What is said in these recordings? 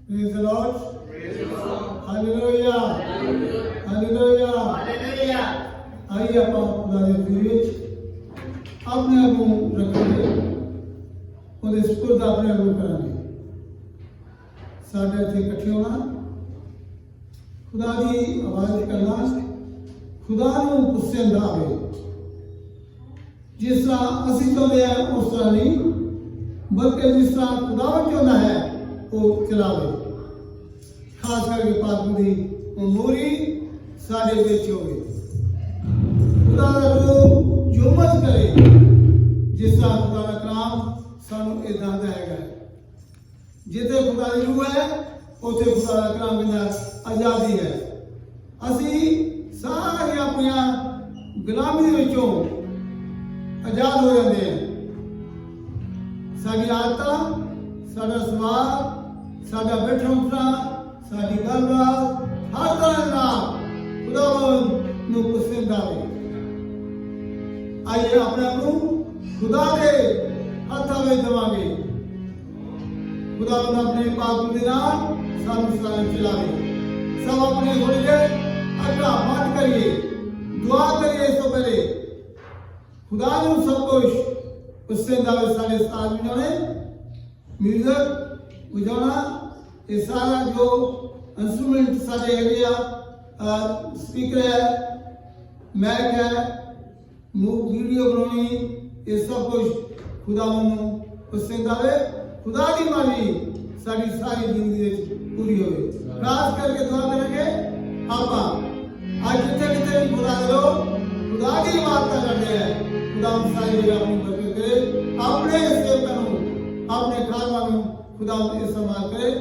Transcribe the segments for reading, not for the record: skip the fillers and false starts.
Praise the Lord. Praise the Lord. Hallelujah. Hallelujah. Hallelujah. Hallelujah. आइए आप खुदा दे विच अपने आप को रखेंगे और इस पुरद अपने आप को करेंगे साढ़े इतने इकट्ठे होना खुदा की आवाज़ करना खुदा को पसंद आवे जिस तरह असी चाहते हैं उस तरह नहीं बल्कि जिस तरह खुदा चाहता है वो चलावे खास करके पाकूदी मोरी साढ़े बेच होवे खुदा का रूह जो मत करे जिस तरह खुदा का कलाम सानू इदां दएगा जिथे खुदा की रूह है उथे खुदा का कलाम कहता आज़ादी है असी सारे अपनी गुलामी विचों आजाद हो जाते हैं साडी आदत साडा सुभाव साडा बैठना उठना साडी गलबात हर तरह नाल खुदावंद नूं पसंद आवे आइए अपने आप को खुदा के हत्थां विच देवांगे खुदावंद अपने पाक दे नाल सानू सलाम चलावे सब अपने थोड़ी देर अल्लाह बात करिए दुआ करिए इस तो पहले खुदा ने सब कुछ उससे दावे सारे आदमियों ने म्यूजिक बजाना ये सारा जो इंस्ट्रूमेंट सारे एरिया स्पीकर है मैक है वीडियो बनानी ये सब कुछ खुदा उससे दावे खुदा की मानी सारी सारी जिंदगी पूरी हो खास करके दुआ करेंगे आप आज जितने कितने खुदा दो खुदा की वार्ता करते हैं खुदा सारी जगह अपनी बरकत करे अपने सेवकों अपने खानों खुदा इस्तेमाल करे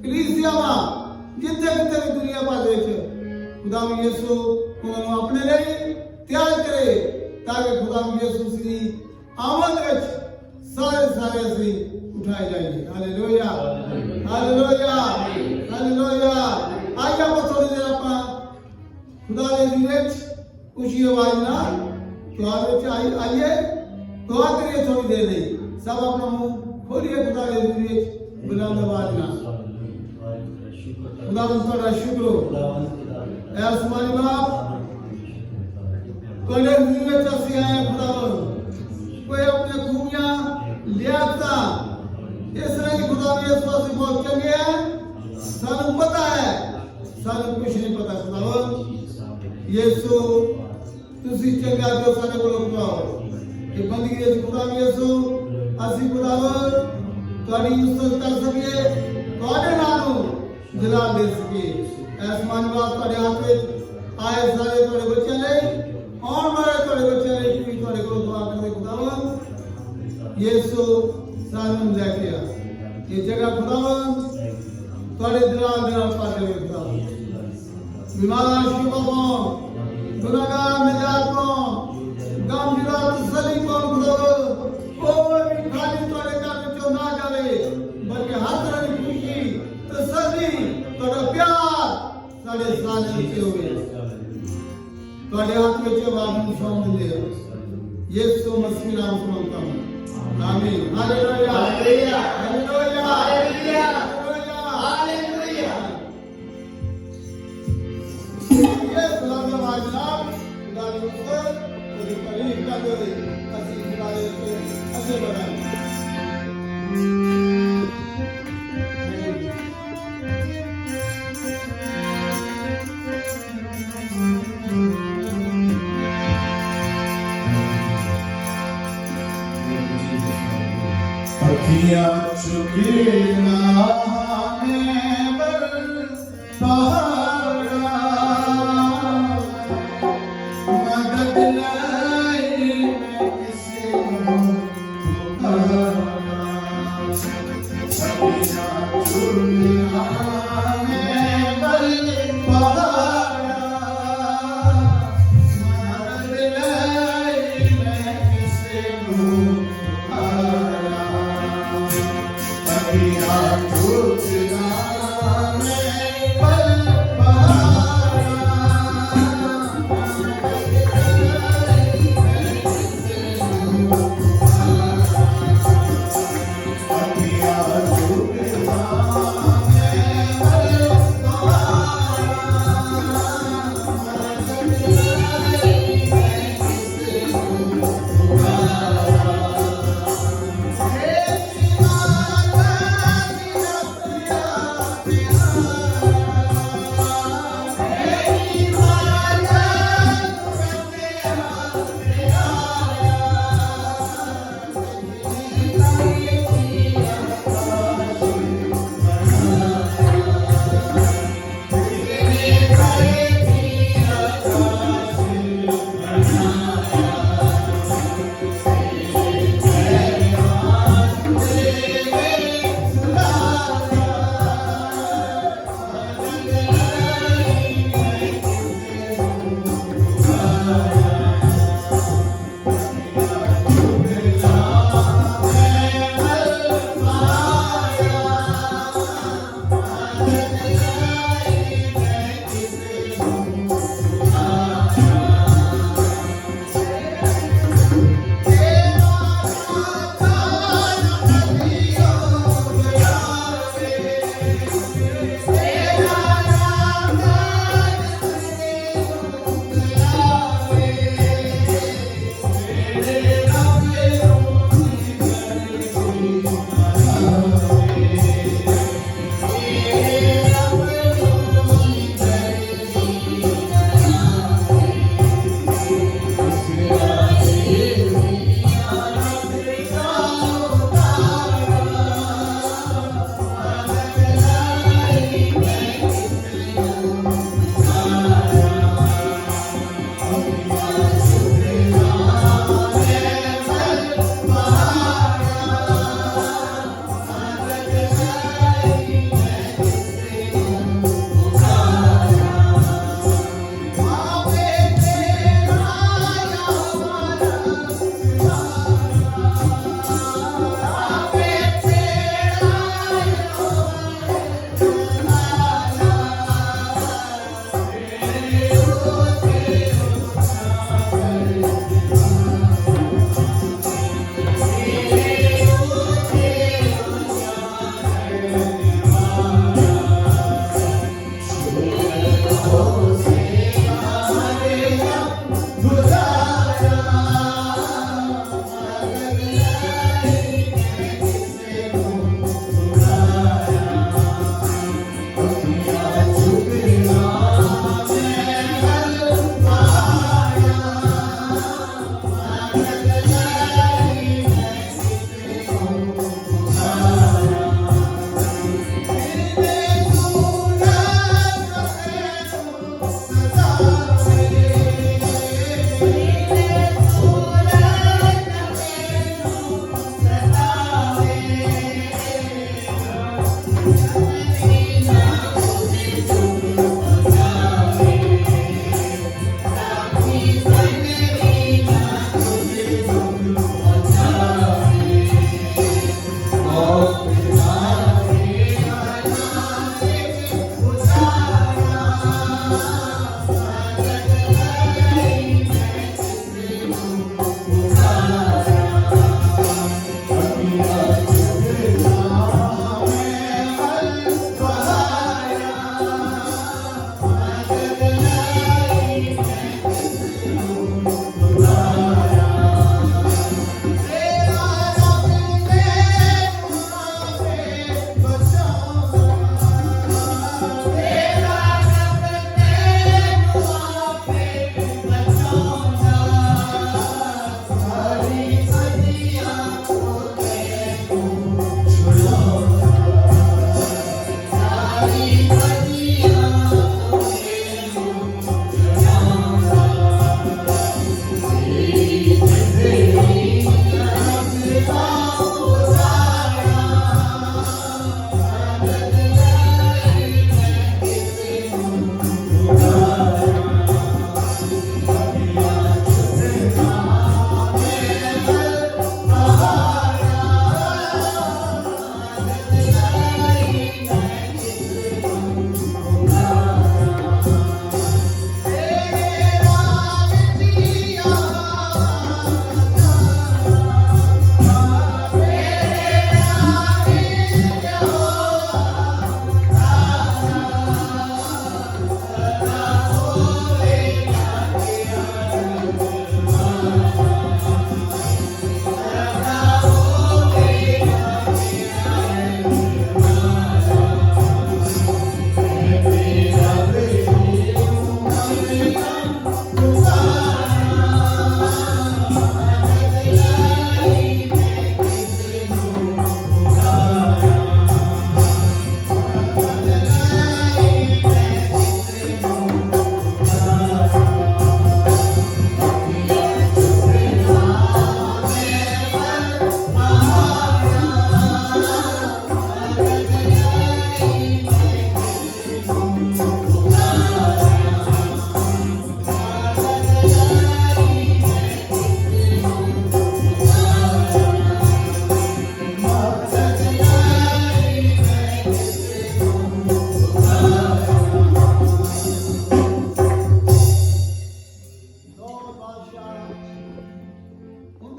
कलीसिया जितने कितने भी दुनिया भर खुदा यीशु उन्होंने अपने लिए तैयार करे ताकि खुदा यीशु की आमद विच सारे सारे असी उठाए जाइए हालेलुया हालेलुया हालेलुया आज आप थोड़ी देर अपना खुदा दे विच ऊंची आवाज ना दुआ विच आइए दुआ करिए थोड़ी देर लिए सब अपना मुंह खोलिए खुदा दे विच बुलंद आवाज ना खुदा का शुक्र ऐ आसमानी बाप कोई विच असी आए खुदा कोई अपने खूबियां लियाता इस तरह की खुदा के विश्वासी बहुत चंगे हैं सानू पता है सानू कुछ नहीं पता खुदा यीशु तुसी चंगा जो सारे को बुलाओ ये बंदगी है खुदा यीशु असी खुदा तोड़ी इज्जत कर सके तोड़े नाम जलाल दे सके आसमान बाप तोड़े हाथ में आए सारे तोड़े बच्चे ने और मारे तोड़े बच्चे ने भी तोड़े को दुआ करते खुदा यीशु सानू लेके आ ये जगह खुदा तोड़े दिलाल दे पाते हुए खुदा बीमार शिफा को गुनाहगार निजात को गम दिला तसल्ली को खुदा कोई भी खाली तोड़े का जो ना जावे बल्कि हर तरह की खुशी तसल्ली तोड़ा प्यार सारे सारे नीचे हुए तोड़े हाथ में जो बाबू सौंप दे यीशु मसीह नाम से मांगता हूँ आमीन hallelujah hallelujah hallelujah hallelujah hallelujah ये खुदा का वाजनाब खुदा के ऊपर और तारीफ का दे असी खुदा के ऐसे बनाए अखियाँ चुके नाने बर पहाड़ा मदद लाई मैं किसी को पुकारा अखियाँ चुके नाने बर पहाड़ा मदद लाई मैं किसी को पुकारा अखियाँ चुके नाने बर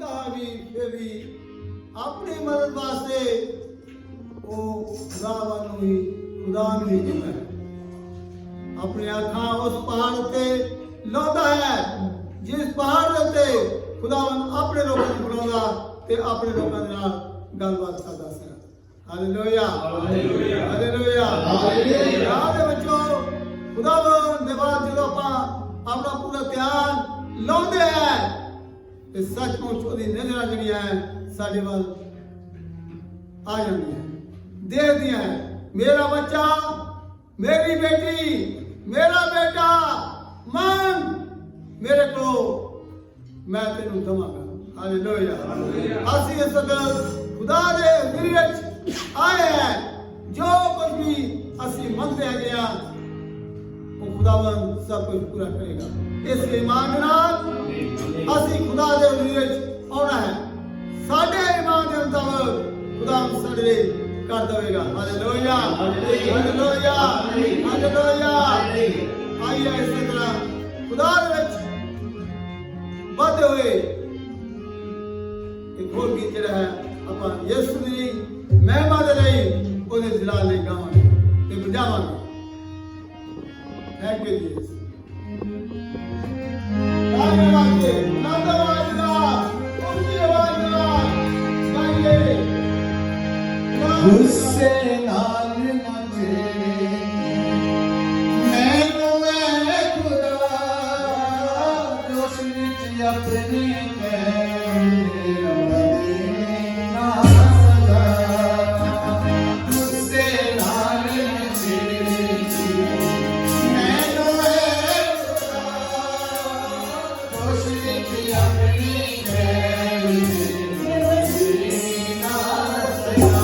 ਹੁੰਦਾ ਵੀ ਫਿਰ ਵੀ ਆਪਣੀ ਮਦਦ ਵਾਸਤੇ ਉਹ ਖੁਦਾਵੰਦ ਨੂੰ ਹੀ ਖੁਦਾ ਨੂੰ ਹੀ ਕਹਿੰਦਾ ਹੈ। ਆਪਣੀ ਅੱਖਾਂ ਉਸ ਪਹਾੜ ਉੱਤੇ ਲਾਉਂਦਾ ਹੈ ਜਿਸ ਪਹਾੜ ਦੇ ਉੱਤੇ ਖੁਦਾਵੰਦ ਆਪਣੇ ਲੋਕਾਂ ਨੂੰ ਬੁਲਾਉਂਦਾ ਤੇ ਆਪਣੇ ਲੋਕਾਂ ਦੇ ਨਾਲ ਗੱਲਬਾਤ ਕਰਦਾ ਸੀ। ਹਾਲੇਲੂਇਆ ਹਾਲੇਲੂਇਆ ਹਾਲੇਲੂਇਆ ਹਾਲੇਲੂਇਆ ਦੇ ਵਿੱਚੋਂ ਖੁਦਾਵੰਦ ਦੇ ਬਾਅਦ ਜਦੋਂ ਆਪਾਂ ਆਪਣਾ ਪੂਰਾ ਧਿਆਨ ਲਾਉਂਦੇ ਹੈ ਤੇ ਸੱਚਮੁੱਚ ਉਹਦੀ ਨਜ਼ਰਾਂ ਜਿਹੜੀਆਂ ਹੈ ਸਾਡੇ ਵੱਲ ਆ ਜਾਂਦੀਆਂ ਦੇਖਦੀਆਂ ਹੈ। ਮੇਰਾ ਬੱਚਾ, ਮੇਰੀ ਬੇਟੀ, ਮੇਰਾ ਬੇਟਾ ਮੰਗ ਮੇਰੇ ਕੋਲ, ਮੈਂ ਤੈਨੂੰ ਦਵਾਂਗਾ। ਹਾਲੇਲੂਇਆ ਅਸੀਂ ਇਸ ਵਕਤ ਖੁਦਾ ਦੇ ਹਜ਼ੂਰੀ ਵਿੱਚ ਆਏ ਹੈ। ਜੋ ਕੁਝ ਵੀ ਅਸੀਂ ਮੰਗਦੇ ਹੈਗੇ ਆ ਉਹ ਖੁਦਾਵੰਦ ਸਭ ਕੁਝ ਪੂਰਾ ਕਰੇਗਾ। ਇਸ ਈਮਾਨ ਨਾਲ ਅਸੀਂ ਖੁਦਾ ਦੇ ਹਜ਼ੂਰੀ ਵਿੱਚ ਆਉਣਾ ਹੈ। ਸਾਡੇ ਈਮਾਨ ਦੇ ਮੁਤਾਬਕ ਖੁਦਾਵੰਦ ਸਾਡੇ ਲਈ ਕਰ ਦੇਵੇਗਾ। ਹਾਲੇਲੂਇਆ ਹਾਲੇਲੂਆ ਹਾਲੇਲੂਆ। ਆਈਏ ਇਸੇ ਤਰ੍ਹਾਂ ਖੁਦਾ ਦੇ ਵਿੱਚ ਵਧਦੇ ਹੋਏ ਇੱਕ ਹੋਰ ਗੀਤ ਜਿਹੜਾ ਹੈ ਆਪਾਂ ਯਿਸੂ ਦੀ ਮਹਿਮਾ ਦੇ ਲਈ ਉਹਦੇ ਜਲਾਲ ਲਈ ਗਾਵਾਂਗੇ ਤੇ ਵਜਾਵਾਂਗੇ। ਥੈਂਕ ਯੂ ਜੀ। ਆਵਾਜ਼ ਨਾਲ ਉੱਚੀ ਆਵਾਜ਼ ਨਾਲ ਗਾਈਏ। ਗੁੱਸੇ ਨਾਲ ਨਾ ਛੇੜੇ ਮੈਨੂੰ ਐ ਖੁਦਾ, ਦੋਸ਼ ਵਿੱਚ ਆਪਣੇ ਕਹਿ ਨਾ ਸਦਾ। ਗੁੱਸੇ ਨਾਲ ਨਾ ਛੇੜੇ ਮੈਨੂੰ ਐ ਖੁਦਾ, ਦੋਸ਼ ਵਿੱਚ ਆਪਣੇ ਕਹਿ ਨਾ ਸਦਾ।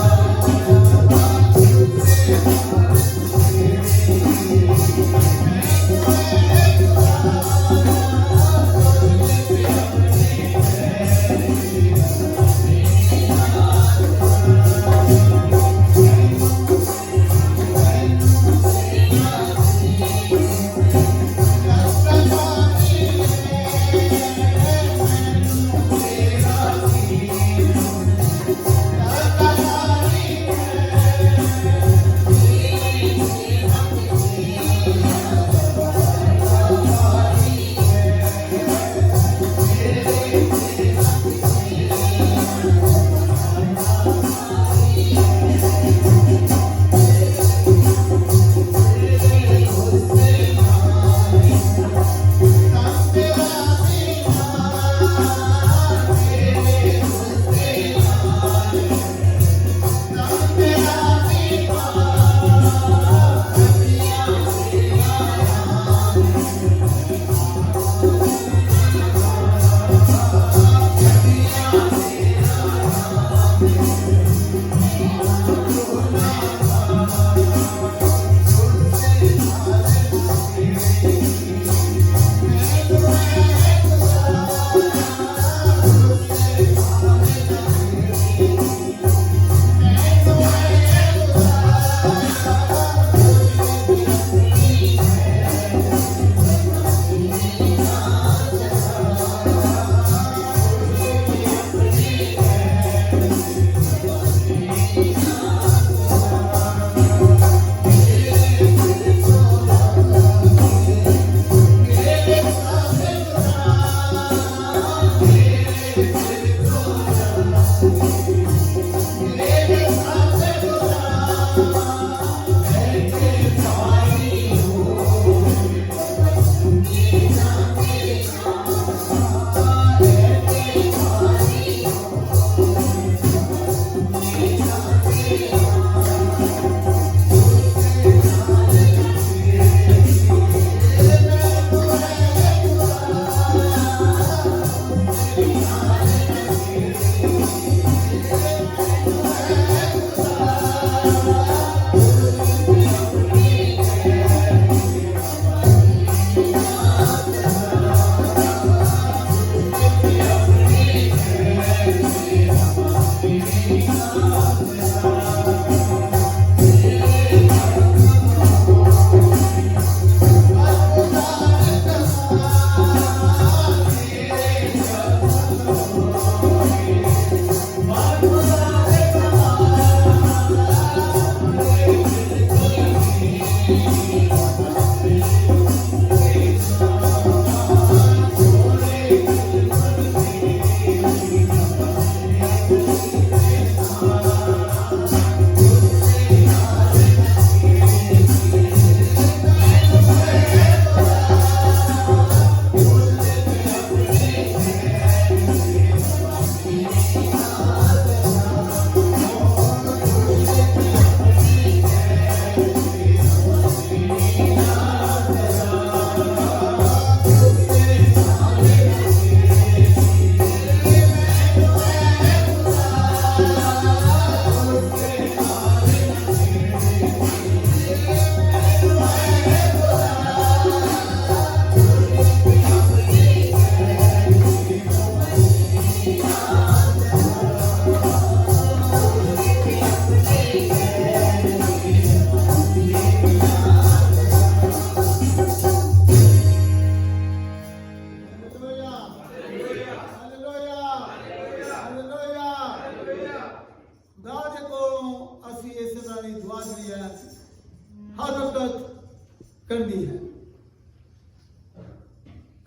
करनी है।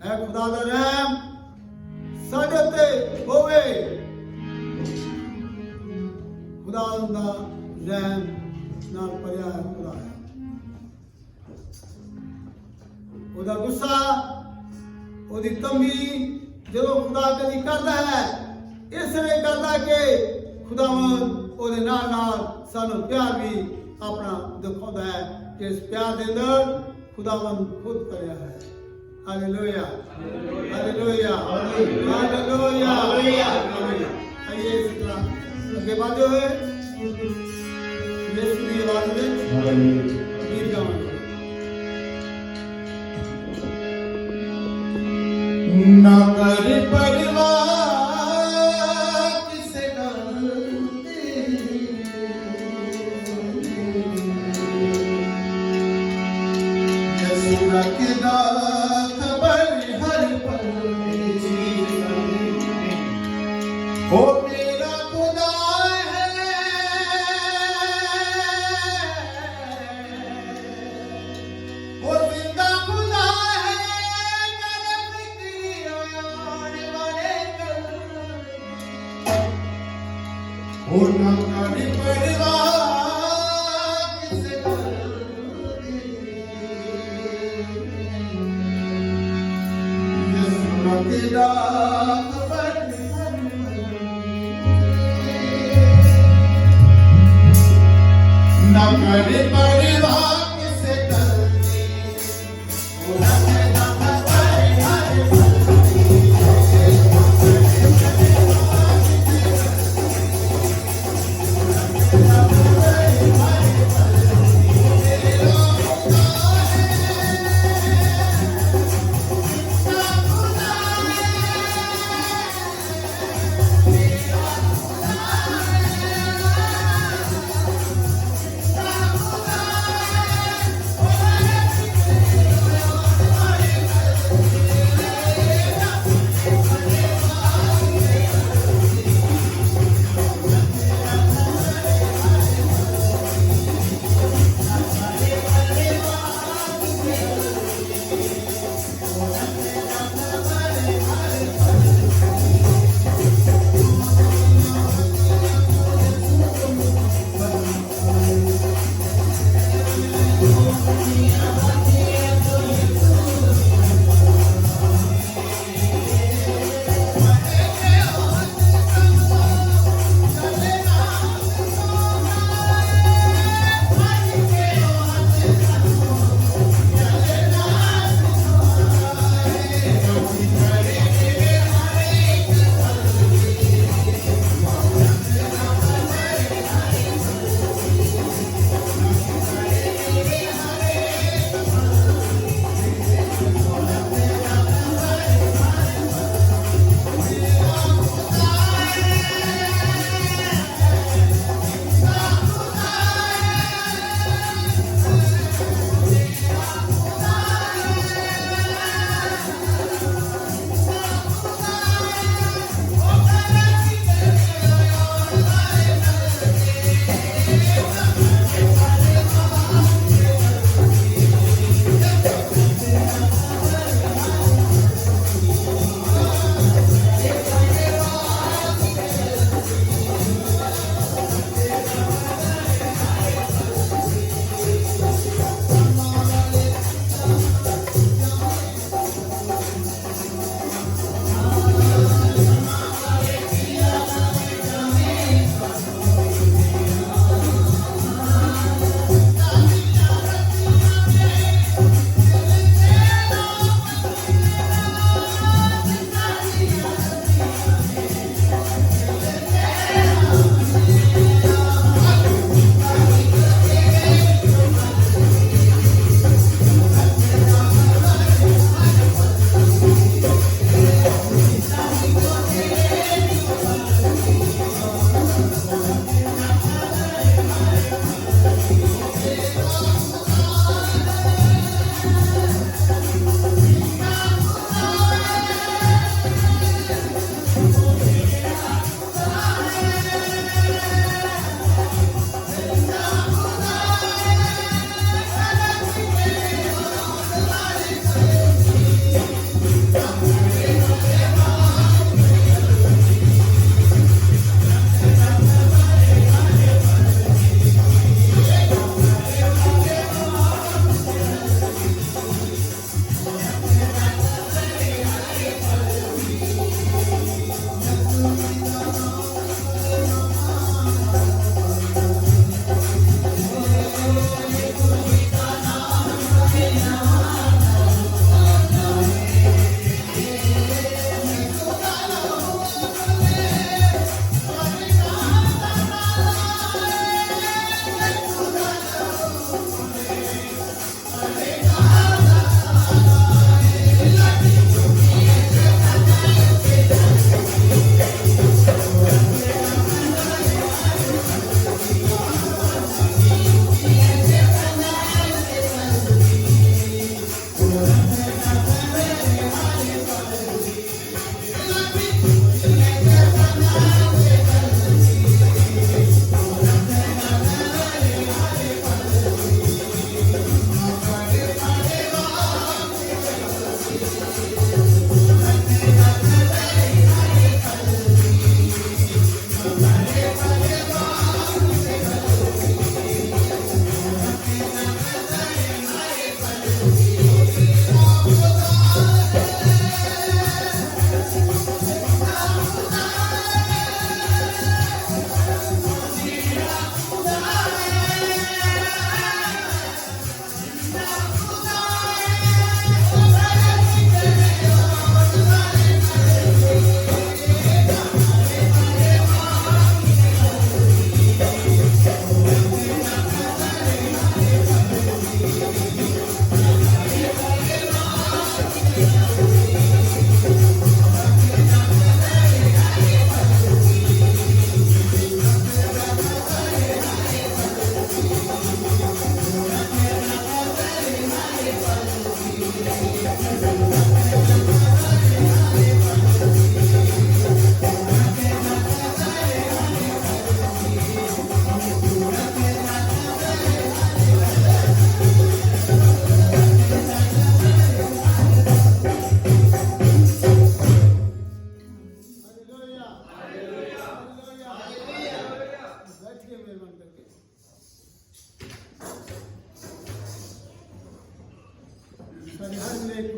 ऐ खुदा दा रहम साडे ते होवे, खुदा दा रहम नाल भरिया खुदा है। ओदा गुस्सा ओदी तंगी जो खुदा कदी करदा है इसलिए करदा कि खुदावंद ओदे नाल सानू प्यार भी अपना दिखाता है कि इस प्यार के अंदर खुदावंद खुद करया है। Hallelujah hallelujah hallelujah hallelujah. आइए इस तरह आगे बढ़ते हुए यीशु की आवाज में गीत गाएंगे। ना कर परवाह किसे गलती, यसु रखदा खबर हर पल ओ मेरा खुदा है, ओ जिंदा खुदा है, कर फिक्री आने वाले कल, ओ ना कर परवाह किसे गलती, यसु रखदा खबर हर पल, ना कर परवाह किसे गलती, ओ रखदा खबर हर पल, खुदा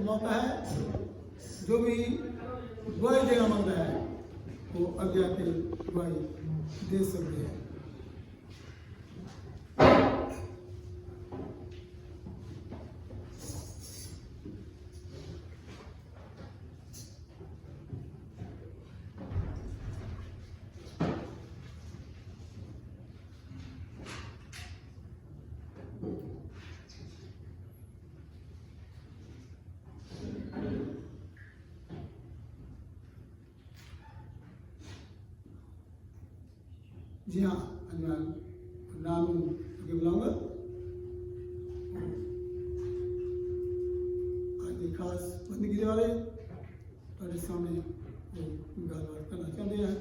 मौका है। जो भी गवाही देना मांगता है वो आगे आके गवाही दे सकते हैं। जी हाँ, मैं नाम आगे बुलाऊंगा। आज एक खास बंदगी दे वाले ਤੁਹਾਡੇ सामने गलबात करना चाहते हैं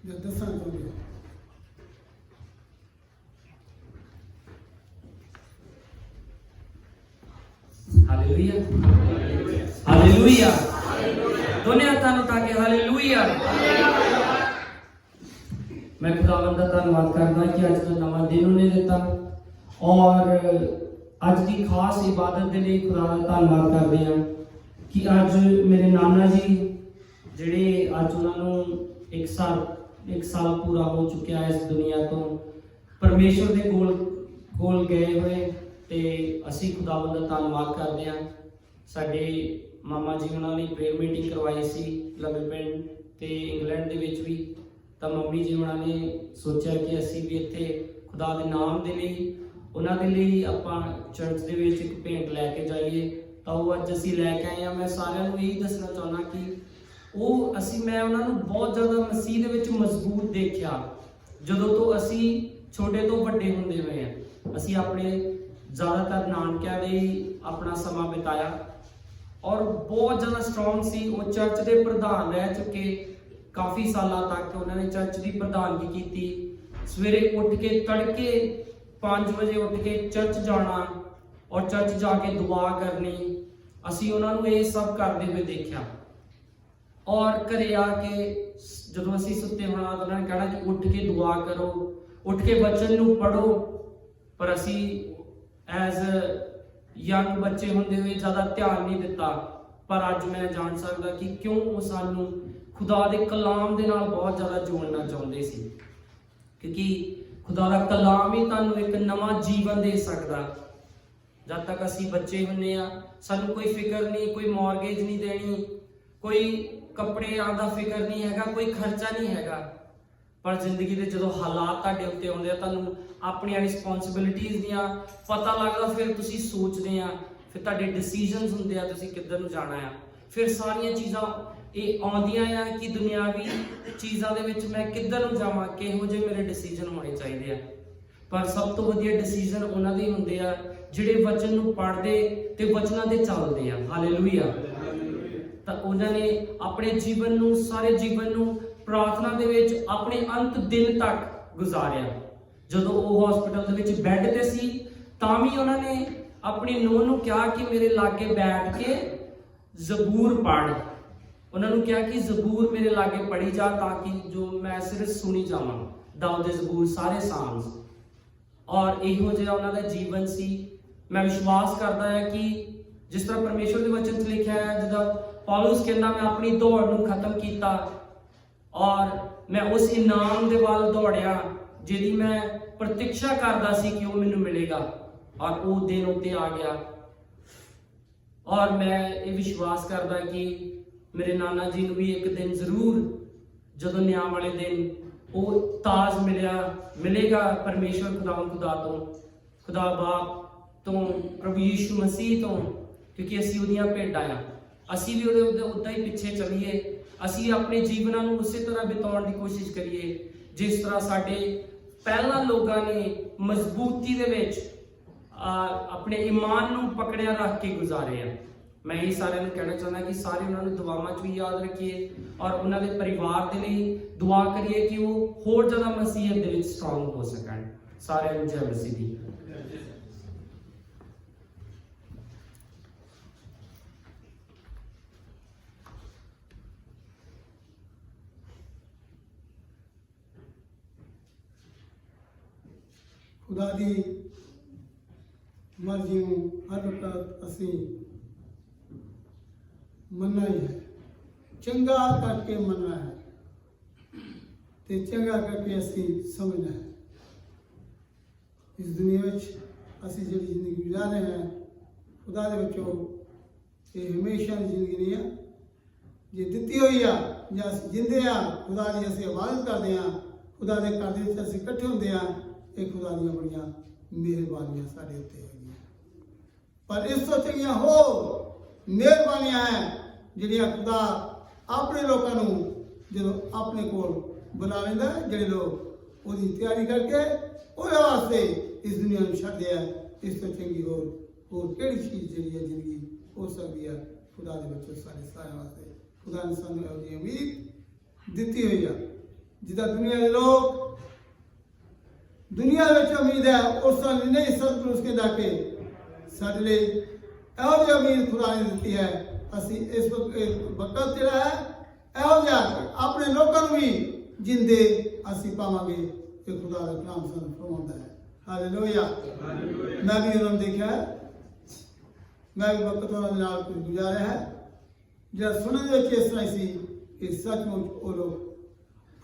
या दसना चाहते हैं। हालेलुया हालेलुया दोनों हाथों उठा के हालेलुया। मैं खुदावंद का धन्यवाद करदा कि अज का नवा दिन उन्हें दिता और अज की खास इबादत के लिए खुदा का धन्यवाद करते हैं कि अज मेरे नाना जी जिहड़े अज उन्होंने एक साल पूरा हो चुका है इस दुनिया तो परमेश्वर के कोल गए हुए ते असी खुदावंद का धन्यवाद करते हैं। साडे मामा जी उन्होंने प्रेयर मीटिंग करवाई सी लंबे पिंड ते इंग्लैंड दे विच भी तो मम्मी जी उन्होंने सोचा कि असी भी इत्थे खुदा के नाम के लिए उन्होंने लिए आपां चर्च दे विच एक भेंट लैके जाइए तो वो अज असी लैके आए हैं। मैं सारिਆਂ ਨੂੰ यही दसना चाहना कि वो मैं उन्होंने बहुत ज़्यादा मसीह दे विच मजबूत देखा जदों तो असी छोटे तो वड्डे हुंदे हुए हैं। असी अपने ज़्यादातर नानकिਆਂ दे अपना समा बिताया और बहुत ज़्यादा स्ट्रॉन्ग सी। वो चर्च के प्रधान रह चुके काफ़ी साल तक उन्होंने चर्च की प्रधानगी की। सवेरे उठ के तड़के 5 बजे उठ के चर्च जाना और चर्च जाके दुआ करनी। असी उन्होंने ये सब करते हुए देखा और घरे आके जो असी सुते होना तो उन्होंने कहना कि उठ के दुआ करो, उठ के वचन नूं पढ़ो। पर असी एज यंग बच्चे होंदे हुए ज़्यादा ध्यान नहीं दिता। पर अज मैं जान सकता कि क्यों वो सानू खुदा दे कलाम दे नाल बहुत ज़्यादा जोड़ना चाहते सी क्योंकि खुदा दा कलाम ही तुहानू एक नवा जीवन दे सकदा। जब तक असी बच्चे हुंदे आ सानू कोई फिक्र नहीं, कोई मॉर्गेज नहीं देनी, कोई कपड़े आदा फिक्र नहीं हैगा, कोई खर्चा नहीं हैगा। पर जिंदगी के जो हालात तुहाडे उत्ते आउंदे आ तुहानू अपनी रिस्पोंसिबिलिटीज़ दियां पता लगदा, फिर तुसी सोचदे आ, फिर तुहाडे डिसीजनस हुंदे आ तुसी किधर नूं जाना है। फिर सारियां चीज़ां ये आउंदियां आ कि दुनियावी चीज़ां दे विच मैं किधर नूं जावां, किहो जे मेरे डिसीजन होने चाहिए। पर सब तो वधिया डिसीजन उन्हां दे हुंदे आ जिहड़े वचन नूं पढ़दे ते वचनां ते चलदे आ। हालेलुया। तां उन्होंने अपने जीवन नूं सारे जीवन नूं प्रार्थना दे विच अपने अंत दिन तक गुजारिया। जदों वो हॉस्पिटल दे विच बैड ते सी तां भी उन्होंने अपनी नूंह नूं कहा कि मेरे लागे बैठ के ज़बूर पढ़। उन्होंने कहा कि ज़बूर मेरे लागे पढ़ी जा ताकि जो मैं सिर्फ सुनी जावां। दाऊद दे ज़बूर सारे साम्स और इहो जिहा उन्हां दा जीवन सी। मैं विश्वास करता है कि जिस तरह परमेश्वर के वचन च लिखा है जिदा पौलुस कहना मैं अपनी दौड़ नूं खत्म किया और मैं उस इनाम दे वाल दौड़िया जिहदी मैं प्रतीक्षा करता सी कि वो मैनूं मिलेगा और वो दिन उत्ते आ गया। और मैं ये विश्वास करता कि मेरे नाना जी नूं भी एक दिन जरूर जदों न्याय वाले दिन वो ताज मिलेगा परमेश्वर खुदा तो खुदा बाप तो प्रभु यीशु मसीह तो, क्योंकि असी उहदियां भेडां आ। असी भी उदा ही पीछे चलीए, असी अपने जीवनों को उस तरह बिताउण की कोशिश करिए जिस तरह साडे पहला लोगों ने मजबूती दे विच अपने ईमान नूं पकड़िया रख के गुजारे हैं। मैं ये सारे कहना चाहना कि सारे उन्होंने दुआवां च भी याद रखिए और उन्होंने परिवार के लिए दुआ करिए कि वो होर ज़्यादा मसीहत दे विच स्ट्रॉन्ग हो सकन। सारे जय मसीह दी। खुदा दी मर्जी हर वक्त असी ਮੰਨਣਾ ਹੀ ਹੈ। ਚੰਗਾ ਕਰਕੇ ਮੰਨਣਾ ਹੈ ਤੇ ਚੰਗਾ ਕਰਕੇ ਅਸੀਂ ਸਮਝਣਾ ਹੈ। ਇਸ ਦੁਨੀਆ ਵਿੱਚ ਅਸੀਂ ਜਿਹੜੀ ਜ਼ਿੰਦਗੀ ਗੁਜ਼ਾਰ ਰਹੇ ਹਾਂ ਖੁਦਾ ਦੇ ਵਿੱਚੋਂ ਇਹ ਹਮੇਸ਼ਾ ਦੀ ਜ਼ਿੰਦਗੀ ਨਹੀਂ ਹੈ। ਜੇ ਦਿੱਤੀ ਹੋਈ ਆ ਜਾਂ ਅਸੀਂ ਜਿੰਦੇ ਆ ਖੁਦਾ ਦੀ ਅਸੀਂ ਇਬਾਦਤ ਕਰਦੇ ਹਾਂ, ਖੁਦਾ ਦੇ ਘਰ ਦੇ ਵਿੱਚ ਅਸੀਂ ਇਕੱਠੇ ਹੁੰਦੇ ਹਾਂ, ਇਹ ਖੁਦਾ ਦੀਆਂ ਬੜੀਆਂ ਮਿਹਰਬਾਨੀਆਂ ਸਾਡੇ ਉੱਤੇ ਹੈਗੀਆਂ। ਪਰ ਇਸ ਤੋਂ ਚੰਗੀਆਂ ਹੋਰ ਮਿਹਰਬਾਨੀਆਂ ਹੈ ਜਿਹੜੀਆਂ ਖੁਦਾ ਆਪਣੇ ਲੋਕਾਂ ਨੂੰ ਜਦੋਂ ਆਪਣੇ ਕੋਲ ਬੁਲਾ ਲੈਂਦਾ, ਜਿਹੜੇ ਲੋਕ ਉਹਦੀ ਤਿਆਰੀ ਕਰਕੇ ਉਹਦੇ ਵਾਸਤੇ ਇਸ ਦੁਨੀਆ ਨੂੰ ਛੱਡਦੇ ਆ। ਇਸ ਤੋਂ ਚੰਗੀ ਹੋਰ ਕਿਹੜੀ ਚੀਜ਼ ਜਿਹੜੀ ਹੈ ਜ਼ਿੰਦਗੀ ਹੋ ਸਕਦੀ ਹੈ ਖੁਦਾ ਦੇ ਵਿੱਚੋਂ ਸਾਡੇ ਸਾਰਿਆਂ ਵਾਸਤੇ। ਖੁਦਾ ਨੇ ਸਾਨੂੰ ਇਹੋ ਜਿਹੀ ਉਮੀਦ ਦਿੱਤੀ ਹੋਈ ਆ ਜਿੱਦਾਂ ਦੁਨੀਆ ਦੇ ਲੋਕ ਦੁਨੀਆ ਵਿੱਚ ਉਮੀਦ ਹੈ ਉਸ ਤਰ੍ਹਾਂ ਦੀ ਨਹੀਂ। ਸਤਿਗੁਰੂ ਕਹਿੰਦਾ ਕਿ ਸਾਡੇ ਲਈ ਇਹੋ ਜਿਹੀ ਉਮੀਦ ਖੁਦਾ ਨੇ ਦਿੱਤੀ ਹੈ। ਅਸੀਂ ਇਸ ਵਕਤ ਜਿਹੜਾ ਹੈ ਇਹੋ ਜਿਹਾ ਆਪਣੇ ਲੋਕਾਂ ਨੂੰ ਵੀ ਜਿੰਦੇ ਅਸੀਂ ਪਾਵਾਂਗੇ ਕਿ ਖੁਦਾ ਦਾ ਕਲਾਮ ਸਾਨੂੰ ਫਰਮਾਉਂਦਾ ਹੈ। ਹਾਲੇਲੂਇਆ। ਮੈਂ ਵੀ ਉਹਨਾਂ ਨੂੰ ਦੇਖਿਆ ਹੈ, ਮੈਂ ਵੀ ਵਕਤ ਉਹਨਾਂ ਦੇ ਨਾਲ ਕੁਝ ਗੁਜ਼ਾਰਿਆ ਹੈ ਜਿਹੜਾ ਸੁਣਨ ਦੇ ਵਿੱਚ ਇਸ ਤਰ੍ਹਾਂ ਸੀ ਕਿ ਸੱਚਮੁੱਚ ਉਹ ਲੋਕ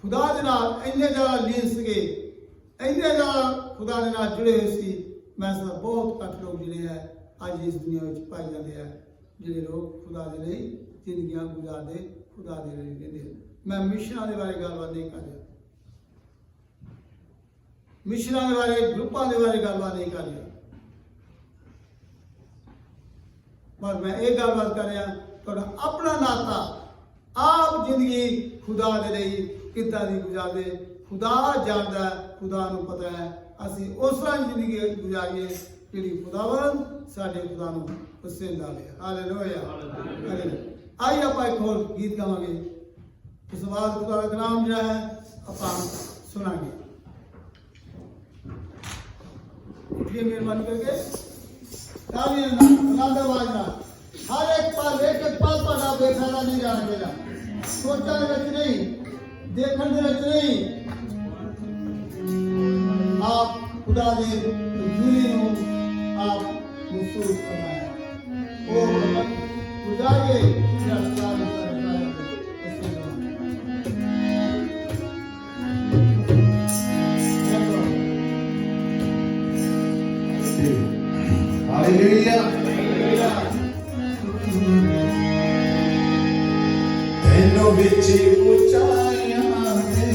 ਖੁਦਾ ਦੇ ਨਾਲ ਇੰਨੇ ਜ਼ਿਆਦਾ ਲੀਨ ਸੀਗੇ, ਇੰਨੇ ਜ਼ਿਆਦਾ ਖੁਦਾ ਦੇ ਨਾਲ ਜੁੜੇ ਹੋਏ ਸੀ। ਮੈਂ ਸਮਝਦਾ ਬਹੁਤ ਘੱਟ ਲੋਕ ਜਿਹੜੇ ਹੈ ਅੱਜ ਇਸ ਦੁਨੀਆ ਵਿੱਚ ਪਾਏ ਜਾਂਦੇ ਆ ਜਿਹੜੇ ਲੋਕ ਖੁਦਾ ਦੇ ਲਈ ਜ਼ਿੰਦਗੀਆਂ ਗੁਜ਼ਾਰਦੇ, ਖੁਦਾ ਦੇ ਲਈ ਰਹਿੰਦੇ। ਮੈਂ ਮਿਸ਼ਨਾਂ ਦੇ ਬਾਰੇ ਗੱਲਬਾਤ ਨਹੀਂ ਕਰ ਰਿਹਾ, ਮਿਸ਼ਨਾਂ ਦੇ ਬਾਰੇ ਗਰੁੱਪਾਂ ਦੇ ਬਾਰੇ ਗੱਲਬਾਤ ਨਹੀਂ ਕਰ ਰਿਹਾ, ਪਰ ਮੈਂ ਇਹ ਗੱਲਬਾਤ ਕਰ ਰਿਹਾ ਤੁਹਾਡਾ ਆਪਣਾ ਨਾਤਾ, ਆਪ ਜ਼ਿੰਦਗੀ ਖੁਦਾ ਦੇ ਲਈ ਕਿੱਦਾਂ ਦੀ ਗੁਜ਼ਾਰਦੇ। ਖੁਦਾ ਜਾਣਦਾ, ਖੁਦਾ ਨੂੰ ਪਤਾ ਹੈ ਅਸੀਂ ਉਸ ਤਰ੍ਹਾਂ ਜ਼ਿੰਦਗੀ ਗੁਜ਼ਾਰੀਏ ਜਿਹੜੀ ਖੁਦਾਵੰਦ ਸਾਡੇ ਖੁਦਾ ਨੂੰ ਪਸੰਦ ਆਵੇ। ਹਾਲੇਲੂਇਆ। ਆइए ਆਪਾਂ ਇੱਕ ਹੋਰ ਗੀਤ ਗਾਵਾਂਗੇ, ਉਸ ਤੋਂ ਬਾਅਦ ਖੁਦਾ ਦਾ ਕਲਾਮ ਜਿਹੜਾ ਹੈ ਆਪਾਂ ਸੁਣਾਂਗੇ। ਉੱਠੀਏ ਮਿਹਰਬਾਨੀ ਕਰਕੇ ਤਾਲੀਆਂ ਨਾਲ, ਬੁਲੰਦ ਆਵਾਜ਼ ਨਾਲ। हर एक पल ਤੁਹਾਡਾ ਬੇਖਾਰਾ ਨਹੀਂ ਜਾਣ ਦੇਣਾ, ਸੋਚਾਂ ਦੇ ਵਿੱਚ ਨਹੀਂ, ਦੇਖਣ ਦੇ ਵਿੱਚ ਨਹੀਂ। ਆਪ ਖੁਦਾ ਦੇ ਹਜ਼ੂਰੀ ਨੂੰ ਆਪ ਮਹਿਸੂਸ ਕਰਨਾ ਹੈ। ਉਹ ਵਕਤ ਗੁਜ਼ਾਰੀਏ ਜਿਹੜਾ ਖੁਦਾ ਨੇ हालेलुया। तेनों विच ऊंचाइयां दे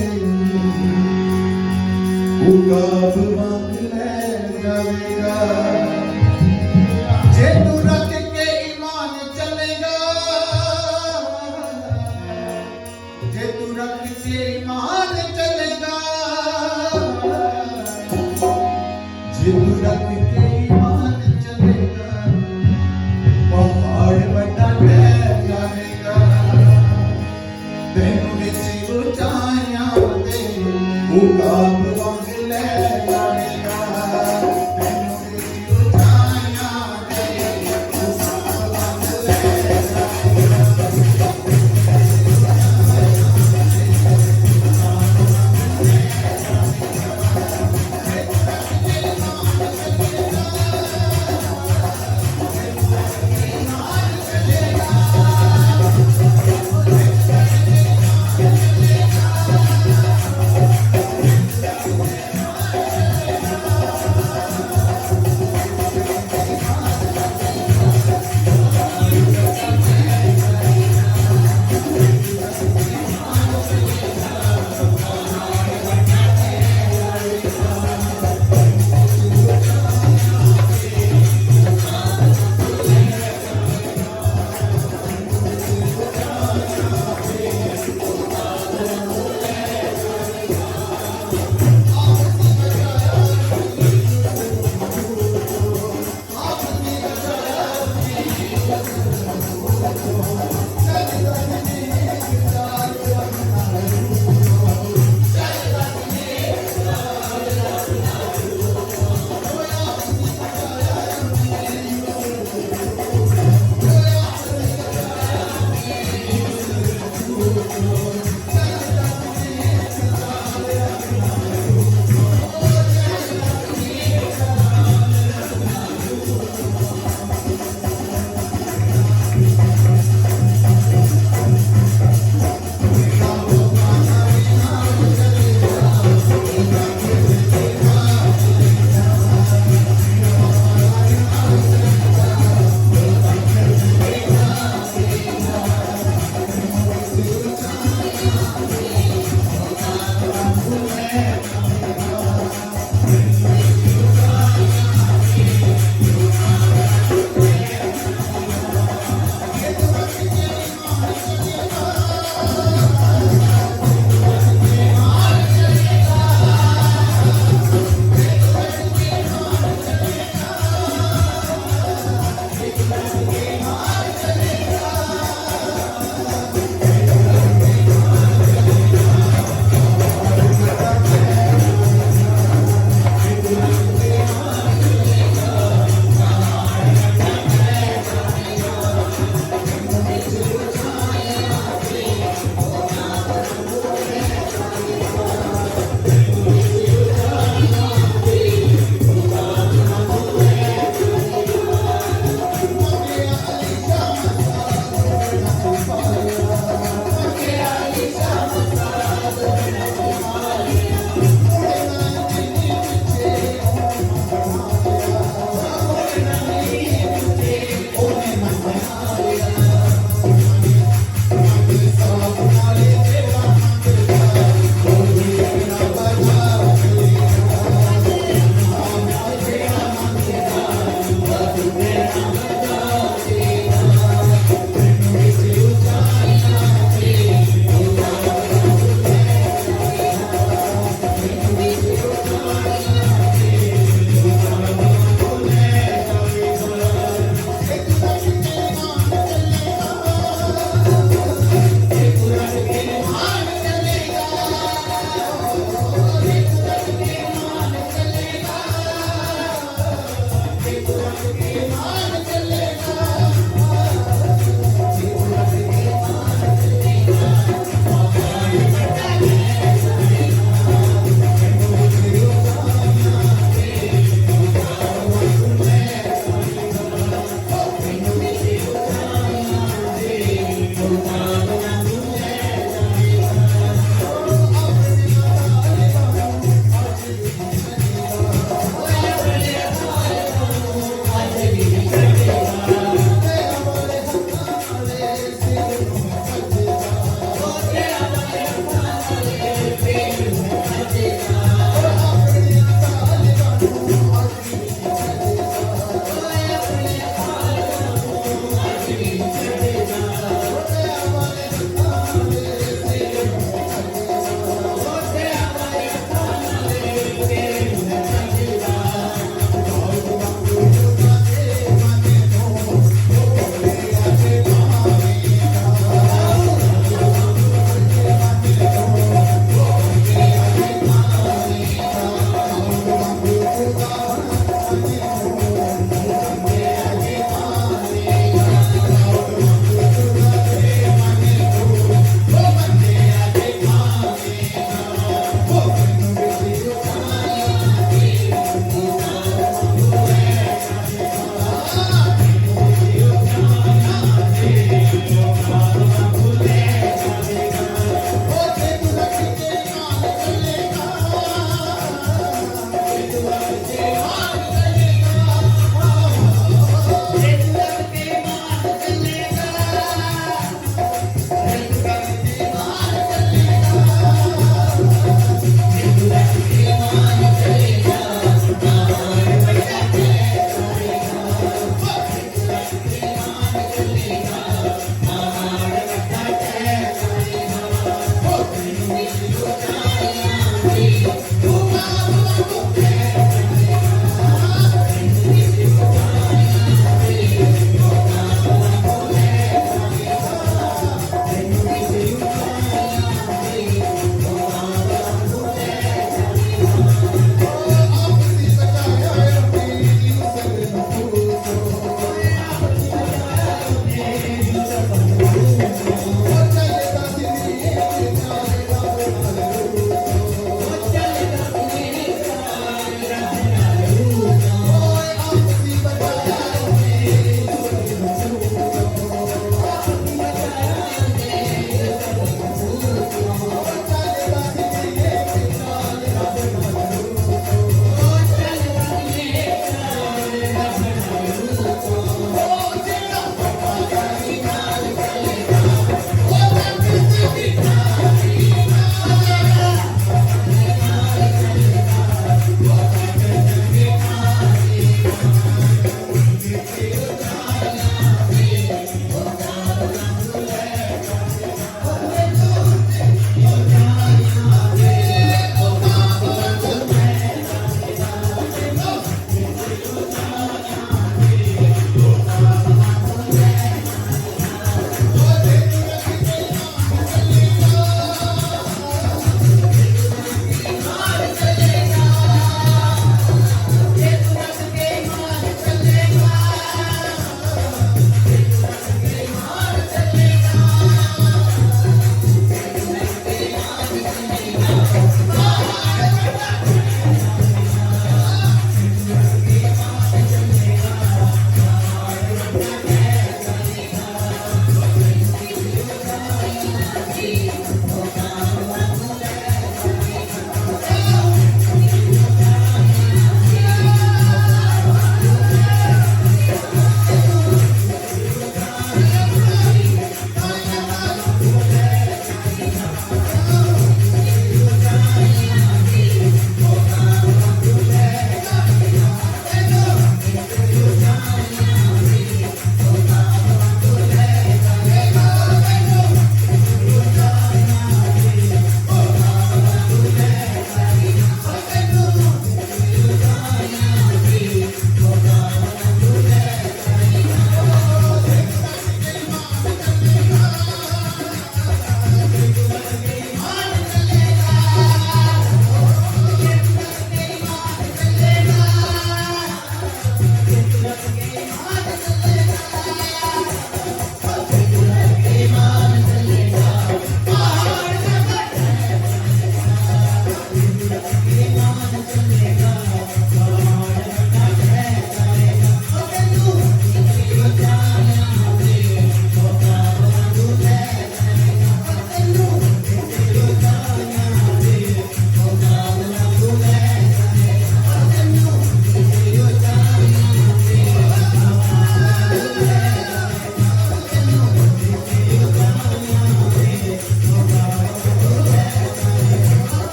उकाब वांग ले जावेगा। जे तू रख के ईमान चलेगा, जे तू रख के ईमान चलेगा, जे तू रख के ईमान चलेगा, पहाड़ बड़ा ठहर जाएगा। तेनों विच ऊंचाइयां दे उकाब वांग ले जाएगा। तेनों विच ऊंचाइयां दे उकाब वांग ले है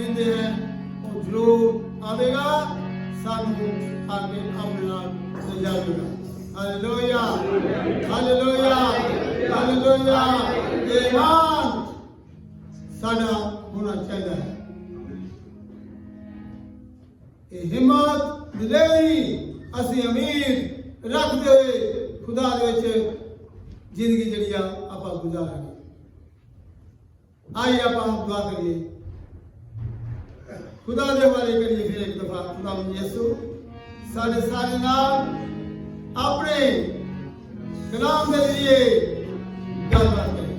जिंदे हैं वो जरूर आवेगा सानू आगे अपने नाल ले जाएगा। Hallelujah hallelujah hallelujah. ईमान साडा होना चाहिए। ये हिम्मत मिलेगी असी उम्मीद रखते हुए खुदा दे विच जिंदगी जड़ी आप गुजारांगे। आइए आप दुआ करिए, खुदा दे हवाले करिए फिर एक दफा। खुदा यीशु साढ़े सारे नाल अपने कलाम के लिए गलबात करें।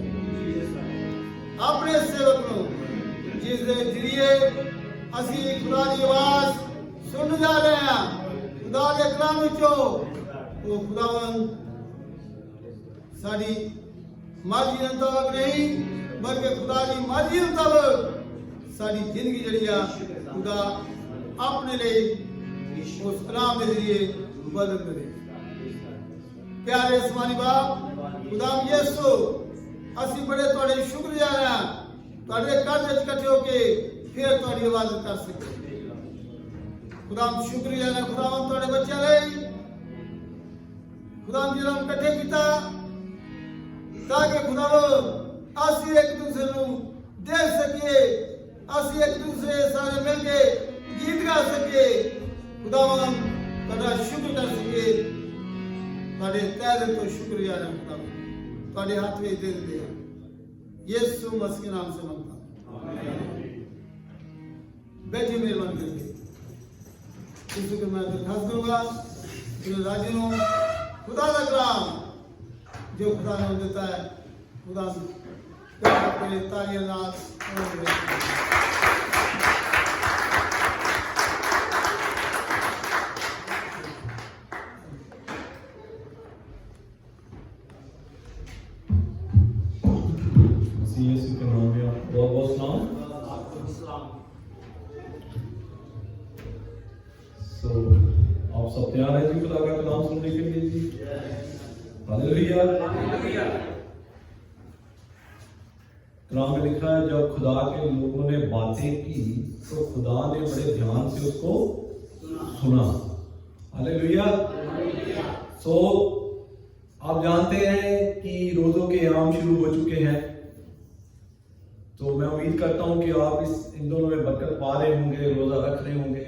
अपने सेवक को जिस जरिए असी खुदा की आवाज सुन जा रहे हैं, खुदा के कलाम विचों वो खुदावन साड़ी मर्जी मुताबिक नहीं बल्कि खुदा की मर्जी मुताबिक साड़ी जिंदगी जड़ी खुदा अपने लिए उस कलाम के जरिए बदल करे। प्यारे आसमानी बाप खुदा यीशु असी बड़े तुहाडे शुक्रगुजार हां तुहाडे घर विच इकट्ठे होके फिर तुहाडी इबादत कर सके। खुदा शुक्रगुजार हां खुदा तुहाडे बच्चों लई खुदा जिन्हां नूं इकट्ठे कीता ताकि खुदा असी एक दूसरे को देख सके, असी एक दूसरे सारे मिल के गीत गा सके। खुदा तुहाडा शुक्र कर सके। तुहाडे तहे दिल तो शुक्रगुजार हां खुदा तुहाडे हाथ में दे दिंदे हां यीशु मसीह के नाम से मांगता बैठे मेहरबान करके किसी को मैं दरखास्त करूंगा कि राजी हो खुदा का कलाम जो खुदा ने देता है खुदा अपने तालियां नाल यीशु के नाम में बहुत बहुत सलाम। आप सब तैयार हैं जी खुदा का कलाम सुनने के लिए जी? हालेलुया। कलाम में लिखा है जब खुदा के लोगों ने बातें की तो खुदा ने बड़े ध्यान से उसको सुना। हालेलुया। आप जानते हैं कि रोजों के आयाम शुरू हो चुके हैं, तो मैं उम्मीद करता हूं कि आप इन दोनों में बरकत पा रहे होंगे, रोजा रख रहे होंगे।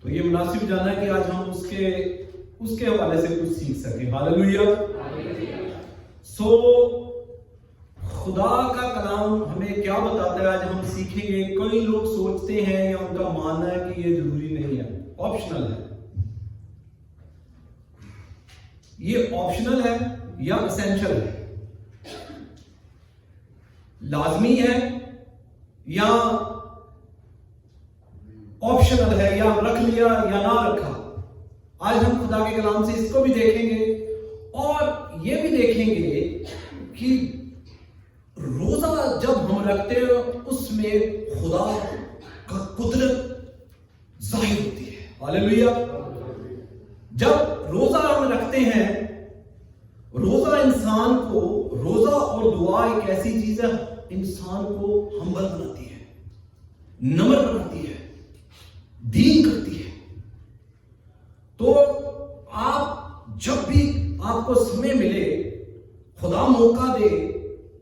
तो ये मुनासिब जाना है कि आज हम उसके हवाले से कुछ सीख सकें। हालेलुया। खुदा का कलाम हमें क्या बताता है आज हम सीखेंगे। कई लोग सोचते हैं या उनका मानना है कि ये जरूरी नहीं है, ऑप्शनल है। ये ऑप्शनल है या एसेंशियल है, लाजमी है या ऑप्शनल है, या रख लिया या ना रखा। आज हम खुदा के कलाम से इसको भी देखेंगे और ये भी देखेंगे कि रोजा जब हम रखते हैं उसमें खुदा का कुदरत जाहिर होती है। हालेलुया। जब रोजा हम रखते हैं, रोजा इंसान को, रोजा और दुआ एक ऐसी चीज है इंसान को हम्बल बनाती है, नम्र बनाती है, दीन करती है। तो आप जब भी आपको समय मिले, खुदा मौका दे,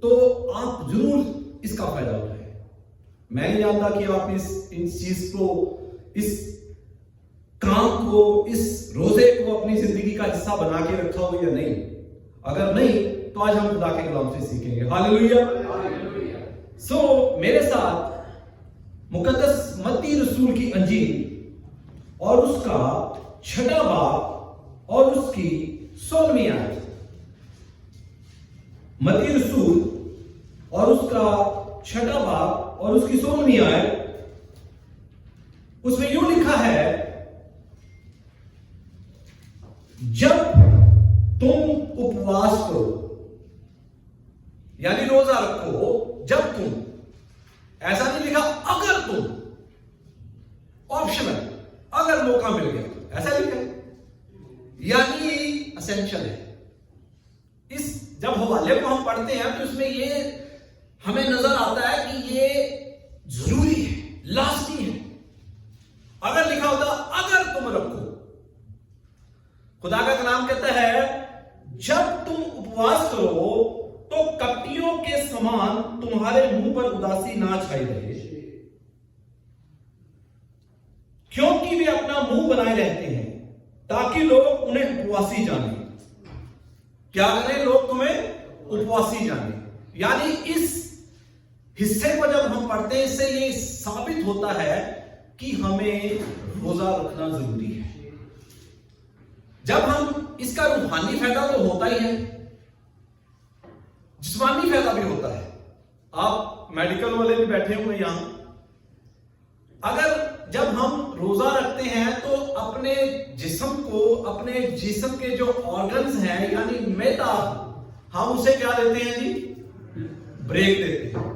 तो आप जरूर इसका फायदा उठाएं। मैं नहीं जानता कि आप इस चीज को, इस काम को, इस रोजे को अपनी जिंदगी का हिस्सा बना के रखा हो या नहीं। अगर नहीं तो आज हम खुदा के कलाम से सीखेंगे। हालेलुया। मेरे साथ मुकद्दस मत्ती रसूल की अंजील और उसका 6वां बाब और उसकी 16वीं आयत। मत्ती रसूल और उसका 6वां बाब और उसकी 16वीं आयत, उसमें यूं लिखा है, जब तुम उपवास करो, यानी रोजा रखो, जब तुम, ऐसा नहीं लिखा अगर तुम, ऑप्शनल, अगर मौका मिल गया तो, ऐसा लिखा, यानी एसेंशियल है। इस जब हवाले को हम पढ़ते हैं तो इसमें ये हमें नजर आता है कि ये जरूरी है, क्योंकि वे अपना मुंह बनाए रहते हैं ताकि लोग उन्हें उपवासी जाने। क्या करें? लोग तुम्हें उपवासी जाने। यानी इस हिस्से को जब हम पढ़ते हैं, इससे ये साबित होता है कि हमें रोजा रखना जरूरी है। जब हम इसका रूहानी फायदा तो होता ही है, जिस्मानी फायदा भी होता है। आप मेडिकल वाले भी बैठे हुए यहां, अगर जब हम रोजा रखते हैं तो अपने जिस्म को, अपने जिस्म के जो ऑर्गन्स हैं यानी मैदा, हम उसे क्या देते हैं जी? ब्रेक देते हैं।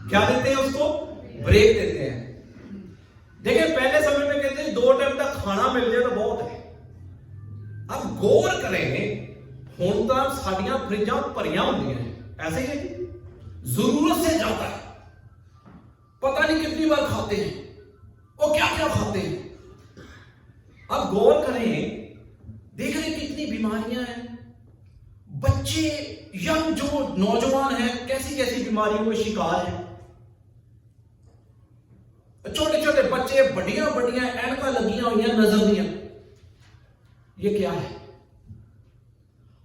क्या देते हैं उसको? ब्रेक देते हैं। देखिए पहले समय में कहते हैं 2 टाइम तक खाना मिल जाए तो बहुत है। अब गौर करें, हुण तां साडियां फ्रिजां भरियां होंदियां हैं, ऐसे ही है जी, जरूरत से ज्यादा है, पता नहीं कितनी बार खाते हैं और क्या क्या खाते हैं। अब गौर करें, देख रहे कितनी बीमारियां हैं, बच्चे यंग जो नौजवान हैं कैसी कैसी बीमारियों के शिकार हैं। छोटे छोटे बच्चे, बड़ियां बड़ियां ऐनका लगियां हुई, नजर दियां। ये क्या है?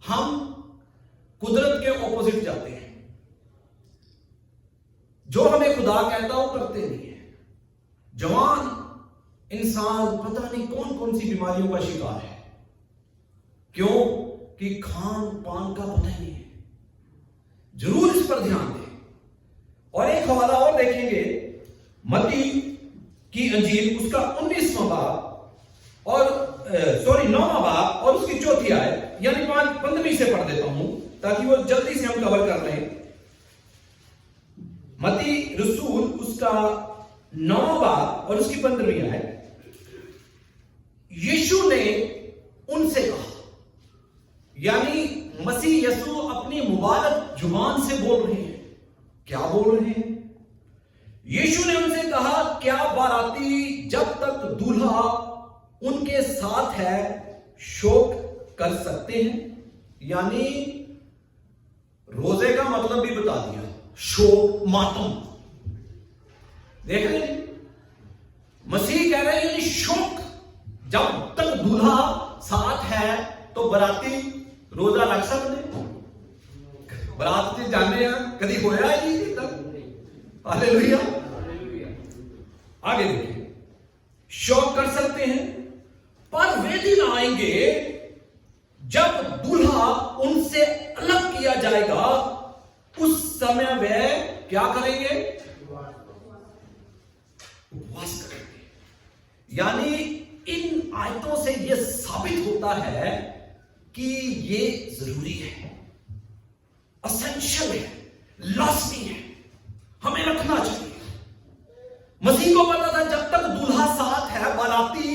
हम कुदरत के ऑपोजिट जाते हैं। जो हमें खुदा कहता वो करते नहीं है। जवान इंसान पता नहीं कौन कौन सी बीमारियों का शिकार है। क्यों? कि खान पान का पता नहीं है। जरूर इस पर ध्यान दें। और एक हवाला और देखेंगे, मत्ती की अंजील उसका 19वां बाब और 9वां बाब और उसकी 4थी आयत, यानी 15वीं से पढ़ देता हूं ताकि वो जल्दी से हम कवर कर लें। मत्ती रसूल उसका 9वां बाब और उसकी 15वीं आयत। यीशु ने उनसे कहा, यानी मसीह यीशु अपनी मुबारक जुबान से बोल रहे हैं। क्या बोल रहे हैं? यीशु ने उनसे कहा, क्या बाराती जब तक दूल्हा उनके साथ है शोक कर सकते हैं? यानी रोजे का मतलब भी बता दिया, शोक, मातम। देख रहे हैं, मसीह कह रहे हैं यानी शोक, जब तक दूल्हा साथ है तो बराती रोजा रख सकते। बरात से जाने कभी होया ही नहीं तक। हालेलुया। आगे देखिए, शौक कर सकते हैं, पर वे दिन आएंगे जब दूल्हा उनसे अलग किया जाएगा। उस समय वे क्या करेंगे? उपवास करेंगे। यानी इन आयतों से यह साबित होता है कि ये जरूरी है, असेंशियल है, लाजमी है, हमें रखना चाहिए। मसीह को पता था जब तक दूल्हा साथ है बाराती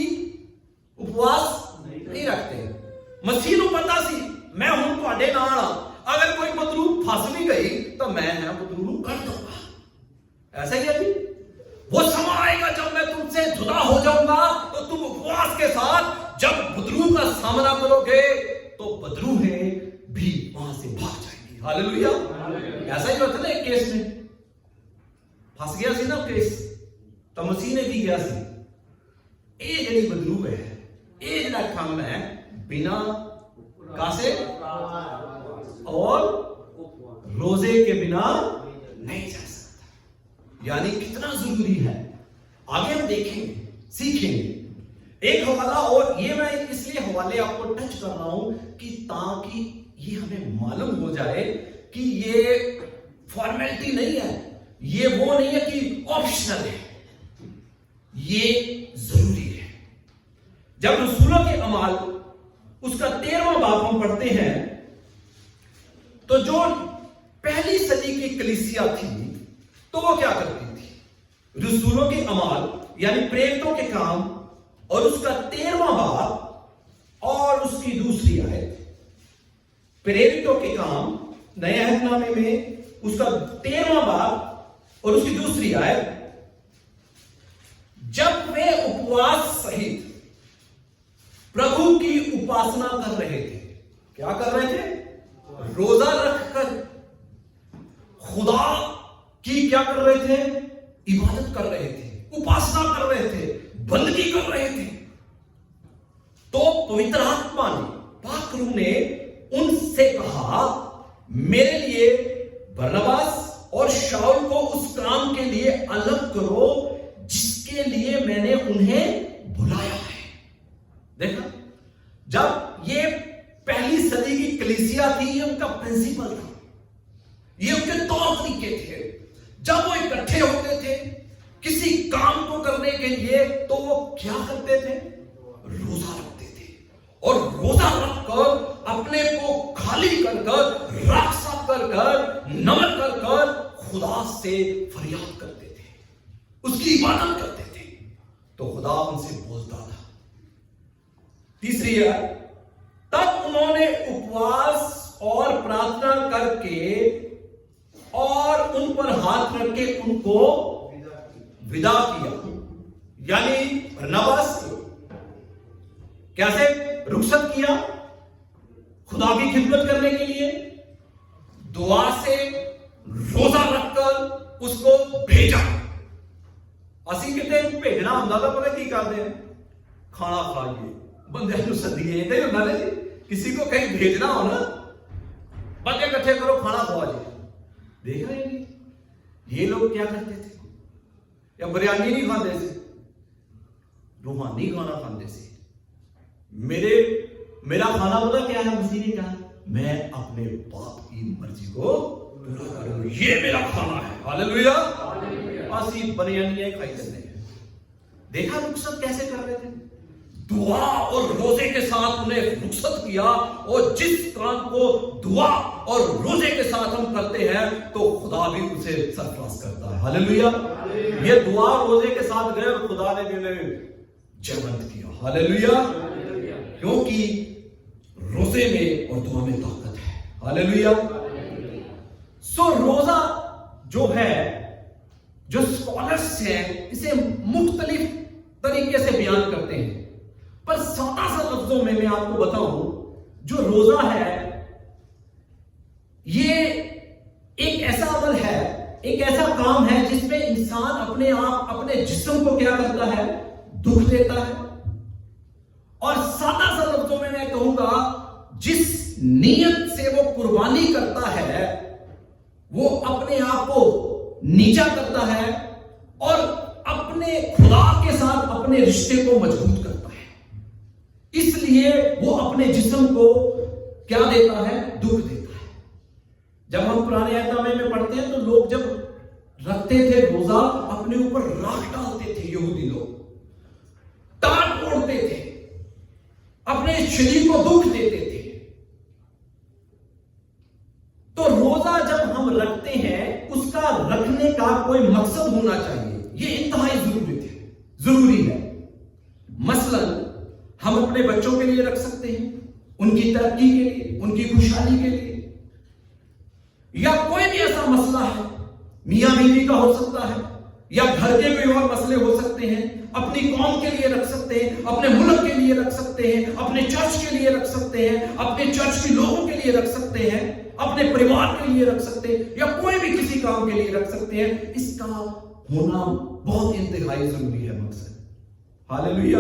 उपवास नहीं रखते। मसीह को पता सी मैं हूं तुहाडे नाल, अगर कोई बदरू फंस भी गई तो मैं है बदरू कर दूंगा। ऐसा ही है जी। वो समय आएगा जब मैं तुमसे जुदा हो जाऊंगा तो तुम उपवास के साथ जब बदरू का सामना करोगे तो बदरूहें भी वहां से भाग जाएंगी। हालेलुया। ऐसा ही होता ना एक केस में फंस गया सी ना केस, तो मसीह ने की गया सी, ये जड़ी बदरू है, ये जड़ा काम है, बिना कासे और रोजे के बिना नहीं जा सकता। यानी कितना जरूरी है, आगे हम देखेंगे, सीखेंगे। एक हवाला और, ये मैं इसलिए हवाले आपको टच कर रहा हूं कि ताकि ये हमें मालूम हो जाए कि ये फॉर्मेलिटी नहीं है, ये वो नहीं है कि ऑप्शनल है, ये जरूरी है। जब रसूलों के अमाल उसका 13वां बाब हम पढ़ते हैं तो जो पहली सदी की कलीसिया थी तो वो क्या करती थी? रसूलों के अमाल यानी प्रेरितों के काम और उसका 13वां बाब और उसकी दूसरी आयत, प्रेरितों के काम नए अहदनामे में उसका 13वां बाब और उसकी दूसरी आयत, जब वे उपवास सहित प्रभु की उपासना कर रहे थे। क्या कर रहे थे? रोजा रखकर खुदा की क्या कर रहे थे? इबादत कर रहे थे, उपासना कर रहे थे, बंदगी कर रहे थे। तो पवित्र आत्मा ने, पाक रूह ने उनसे कहा, मेरे लिए बरनबास और शाऊल को उस काम के लिए अलग करो जिसके लिए मैंने उन्हें बुलाया है। देखा, जब ये पहली सदी की कलीसिया थी, ये उनका प्रिंसिपल था, ये उनके तौर तरीके थे। जब वो इकट्ठे होते थे किसी काम को करने के लिए, तो वो क्या करते थे? रोजा रखते थे, और रोजा रखकर अपने को खाली कर कर, राख साफ कर कर, नमन कर कर खुदा से फरियाद करते थे, उसकी इबादत करते थे, तो खुदा उनसे बोलता था। तीसरी है, तब उन्होंने उपवास और प्रार्थना करके और उन पर हाथ रख के उनको विदा किया। यानी बरनबास कैसे रुखसत किया? खुदा की खिदमत करने के लिए दुआ से, रोजा रखकर उसको भेजा। ਅਸੀਂ ਕਿਤੇ ਭੇਜਣਾ ਹੁੰਦਾ ਤਾਂ ਪਤਾ ਕੀ ਕਰਦੇ हैं? खाना खाइए, बंदे ਨੂੰ ਸੱਦੀਏ, ਇਦਾਂ ਹੀ ਹੁੰਦਾ ਨਾ जी। किसी को कहीं भेजना हो ना, बंदे इकट्ठे करो, खाना खवा जी। देख रहे हैं ये लोग क्या करते थे? या बिरयानी नहीं खाते थे, रूहानी खाना खाते थे। मेरा खाना पता क्या है? मसीह ने कहा, मैं अपने बाप की मर्जी को पूरा करूं, ये मेरा खाना है। हालेलुया। असि बिरयानी खाई करते हैं। देखा रुखसत कैसे कर रहे थे? दुआ और रोजे के साथ उन्हें रुखसत किया। और जिस काम को दुआ और रोजे के साथ हम करते हैं, तो खुदा भी उसे सरफराज करता है। हालेलुया। ये दुआ रोजे के साथ गए और खुदा ने भी उन्हें जयवंत किया। हालेलुया। क्योंकि रोजे में और दुआ में ताकत है। हालेलुया। सो रोजा जो है, जो स्कॉलर्स हैं इसे मुख्तलिफ तरीके से बयान करते हैं, पर सादा सा लफ्जों में मैं आपको बताऊं, जो रोजा है ये एक ऐसा अमल है, एक ऐसा काम है जिसमें इंसान अपने आप अपने जिस्म को क्या करता है? दुख देता है। और सादा सा लफ्जों में मैं कहूंगा, जिस नीयत से वो कुर्बानी करता है, वो अपने आप को नीचा करता है और अपने खुदा के साथ अपने रिश्ते को मजबूत करता है। इसलिए वो अपने जिस्म को क्या देता है? दुख देता है। जब हम पुराने अहदनामे में पढ़ते हैं, तो लोग जब रखते थे रोजा, अपने ऊपर राख डालते थे। यहूदी लोग टाट ओढ़ते थे, अपने शरीर को दुख देते थे। तो रोजा जब हम रखते हैं, उसका रखने का कोई मकसद होना चाहिए। ये इंतहाई जरूरी है। मसलन हम अपने बच्चों के लिए रख सकते हैं, उनकी तरक्की के लिए, उनकी खुशहाली के लिए, या कोई भी ऐसा मसला है, मियां बीवी का हो सकता है, या घर के कोई और मसले हो सकते हैं, अपनी कौम के लिए रख सकते हैं, अपने मुल्क के लिए रख सकते हैं, अपने चर्च के लिए रख सकते हैं, अपने चर्च के लोगों के लिए रख सकते हैं, अपने परिवार के लिए रख सकते हैं, या कोई भी किसी काम के लिए रख सकते हैं। इसका होना बहुत इंतहाई जरूरी है मकसद। हालेलुया।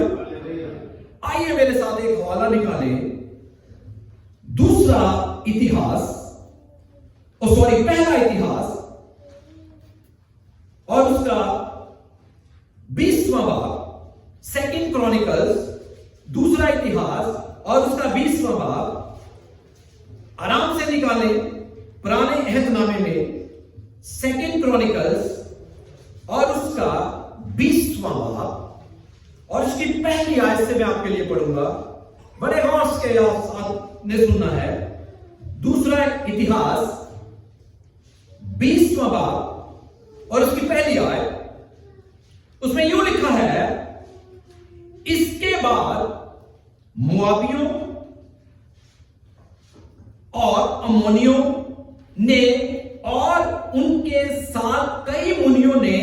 आइए मेरे साथ एक हवाला निकालें। दूसरा इतिहास, पहला इतिहास और उसका 20वां बाब, सेकंड क्रॉनिकल्स, दूसरा इतिहास और उसका 20वां बाब। आराम से निकालें पुराने अहदनामे में सेकंड क्रॉनिकल्स और उसका 20वां बाब, और उसकी पहली आयत से मैं आपके लिए पढ़ूंगा। बड़े गौर से आपने सुनना है। दूसरा इतिहास 20वां बाब और उसकी पहली आयत, उसमें यूं लिखा है, इसके बाद मोआबियों और अम्मोनियों ने और उनके साथ कई मुनियों ने